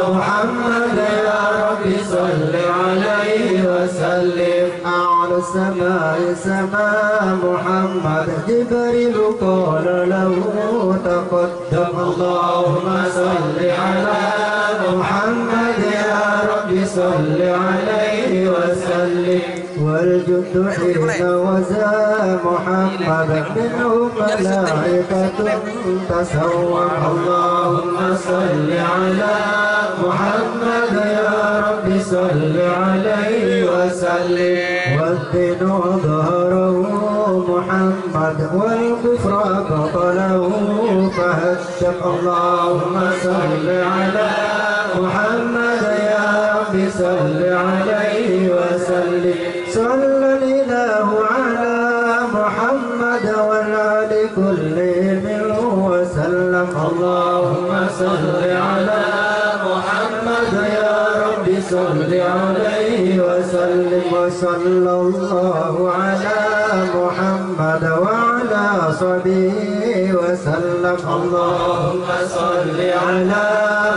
محمد يا رب صل عليه وسلم أعلى السماء سماء محمد جبريل قال له تقدم اللهم صل على محمد يا رب صل عليه وسلم والجند حين وزى محمد منهم ملائكة تسوى اللهم صل على محمد يا رب صل عليه وسلم والدين أظهره محمد والكفر أبطله فهدم اللهم صل على محمد يا رب صل عليه وسلم صلى الإله على محمد والآل كلهم وسلم اللهم صل على محمد يا رب صل عليه وسلم وصلى الله على محمد وعلى صحبه وسلم اللهم صل على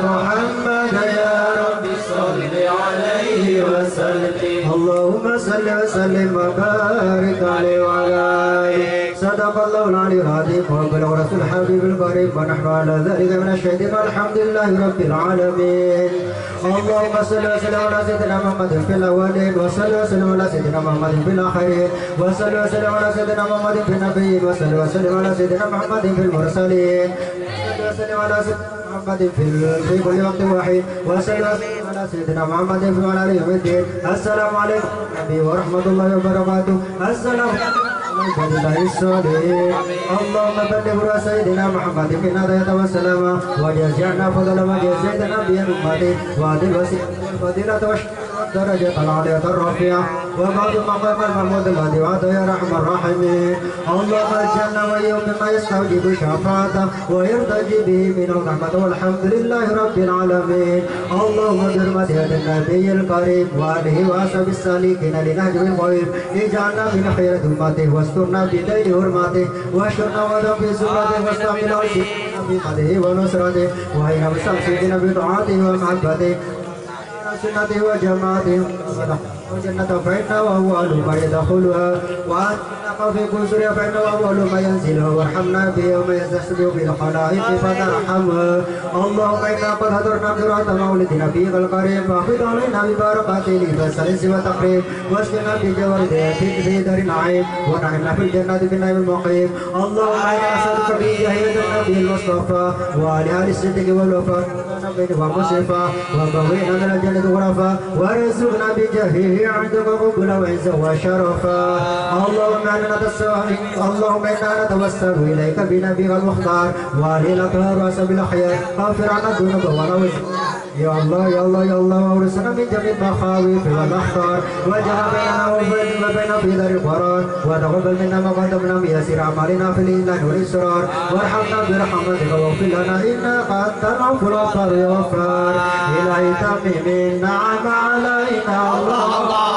محمد يا رب صل عليه وسلم اللهم صل وسلم وبارك عليه وعلى آله صدق الله العلي العظيم وبلغ رسول الحبيب الكريم ونحن على ذلك من الشهيدين والحمد لله رب العالمين اللهم صل وسلم على سيدنا محمد في الاولين وصل وسلم على سيدنا محمد في الاخرين وصل وسلم على سيدنا محمد في النبيين وصل وسلم على سيدنا محمد في المرسلين وصل وسلم على سيدنا محمد في كل وقت وحيد وصل وسلم على سيدنا محمد في على يوم الدين السلام عليكم ورحمة الله وبركاته السلام اللهم بلغ سيدنا محمد في الهداية والسلامة وجزعنا فضل ما جزيت الأنبياء أمتي وعد الوسيلة والفضيلة والشرف الدرجة العالية الرفيعة وبعد مقام المحمود الذي وعده يا أرحم الراحمين. اللهم الجنة ويوم ما يستوجب شفاعته ويرتجي به من الرحمة والحمد لله رب العالمين. اللهم برحمة هذا النبي الكريم وآله وأصحابه السالكين لنهج القويم اجعلنا من خير أمته واسترنا بدين حرمته واشرنا وذنب في سنته واستعمل في قدره ونصرته وأين مستمسكين بطاعته ومحبته سنته وجماعته وجنة فإنه أول ما يدخلها وأنك في كسر فإنه أول ما ينزلها وارحمنا به يوم يستحسن بالخلائق فترحمها. اللهم إنا قد حضرنا قراءة مولد نبيك الكريم فاحفظ علينا ببركاته لبسالس وتقريب واسقنا بجوارده في دار النعيم ونعمنا في الجنة بالنعيم المقيم. اللهم إنا نسألك بجاهية النبي المصطفى وآل الصدق والوفاء ومصطفى وبوينا من الجنة غرفا ورزقنا بجاهه عندك قبلا وعزا وشرفا. اللهم إنا نتوسل إليك بنبيك المختار وآله الأطهار وأصحاب الأخيار اغفر عنا الذنوب والأوزار يا الله يا الله يا الله وارزقنا من جميع المخاوف والأخطار واجعل بيننا وبين في دار القرار وتقبل منا ما قدمنا من يسير أعمالنا في الإيمان والإسرار وارحمنا برحمتك واغفر لنا إنك أنت العفو الغفار يا غفار. إلهي تمم النعم علينا الله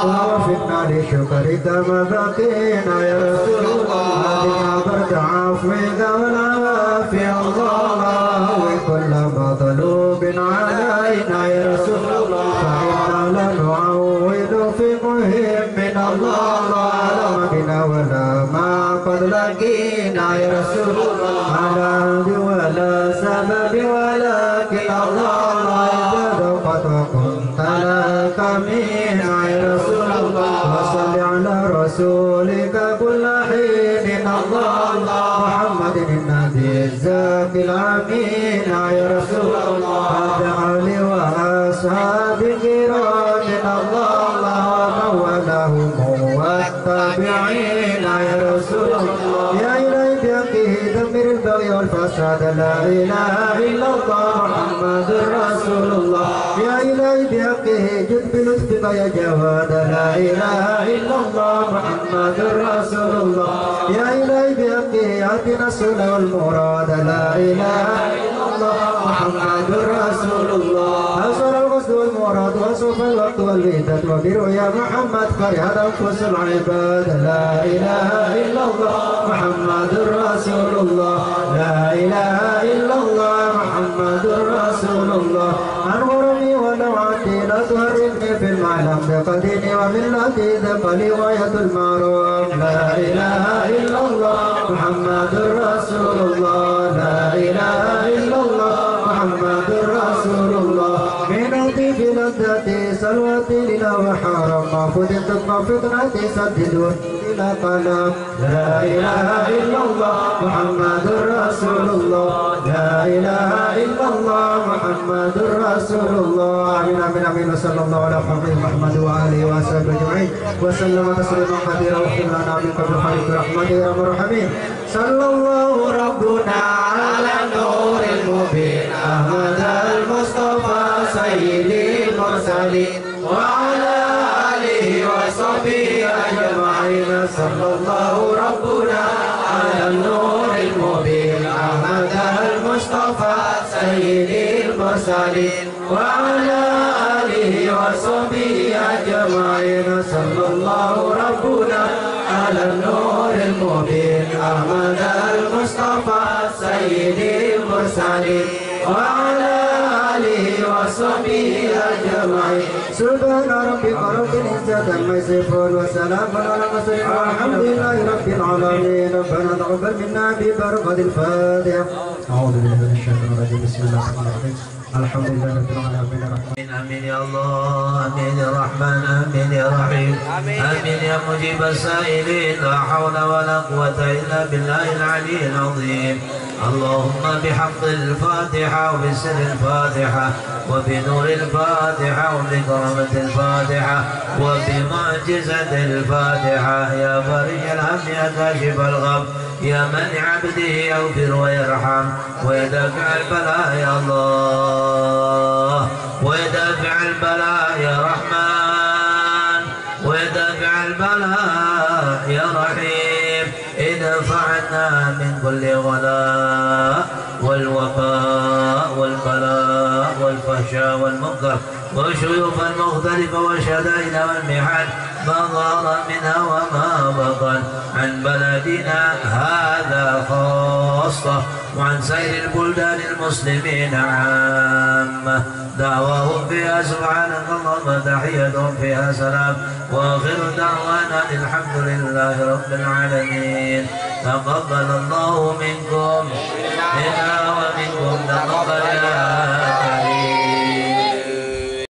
ووفقنا لشكرك ما بقينا يا رسول الله بنا برد عفوك والعافية الله وكل مطلوب علينا يا رسول الله فإنا لنعوض في مهم من الله على بنا ولا ما قد لقينا يا رسول الله على عهد ولا سبب ولكن الله إذا ذقت وكنت لك منا يا رسول الله وصل على رسولك كل حين الله محمد النبي الزاكي الأمين يا رسول الله وعلى وأصحاب كرام الله ومولاهم والتابعين يا رسول الله. يا إلهي بحقه دمر البغي والفساد لا إله إلا الله محمد رسول الله. يا إلهي بحقه جد بلطفك يا جواد لا إله إلا الله محمد رسول الله. يا إلهي بحقه آتنا السؤل والمراد لا إله إلا الله محمد رسول الله. حصل القصد والمراد وصف الوقت والبيدة وبرؤيا محمد فرحت أنفس العباد لا إله إلا الله محمد رسول الله. لا إله إلا الله محمد رسول الله. أنورني ونوعتي لا تهربني في المعلم بقديني وملتي ذقلي غاية المعروف لا إله إلا الله محمد رسول الله. لا إله إلا الله محمد رسول الله. من أطيب لذتي سلوتي لنا وحرم ما فتنت ما فتنتي سددون إلى قلم لا إله إلا الله محمد رسول الله. لا إله إلا الله محمد رسول الله. آمين آمين آمين. وصلى الله على حبيب محمد وآله وصحبه أجمعين وسلم تسليما كثيرا واختم لنا منك بالخير برحمتك يا أرحم الراحمين. صلى الله ربنا على النور المبين أحمد المصطفى سيد المرسلين وعلى آله وصحبه أجمعين. صلى الله ربنا على النور المبين أحمد المصطفى سيد المرسلين وعلى آله وصحبه أجمعين. صلى الله ربنا على النور المبين أحمد المصطفى سيد المرسلين وعلى آله وصحبه أجمعين. سبحان ربك رب العزة عما يصفون وسلام على المرسلين والحمد لله رب العالمين. ربنا تقبل منا ببركة الفاتحة. أعوذ بالله من الشيطان الرجيم. بسم الله الرحمن الرحيم. الحمد لله رب العالمين الرحمن. آمين يا الله آمين يا رحمن آمين يا رحيم آمين يا مجيب السائلين. لا حول ولا قوة إلا بالله العلي العظيم. اللهم بحق الفاتحة وبسر الفاتحة وبنور الفاتحة وبكرامة الفاتحة وبمعجزة الفاتحة يا فرج الهم يا كاشف الغم يا من عبده يغفر ويرحم ويدفع البلاء يا الله ويدفع البلاء يا رحمن ادفعنا من كل غلاء والوباء والبلاء والفحشاء والمنكر والشيوخ المختلفة والشدائد والمحن ما ظهر منها وما بطن عن بلدنا هذا خاصة وعن سائر البلدان المسلمين عامة. دعواهم فيها سبحانك اللهم تحيتهم فيها سلام وآخر دعوانا الحمد لله رب العالمين. تقبل الله منكم منا ومنكم تقبل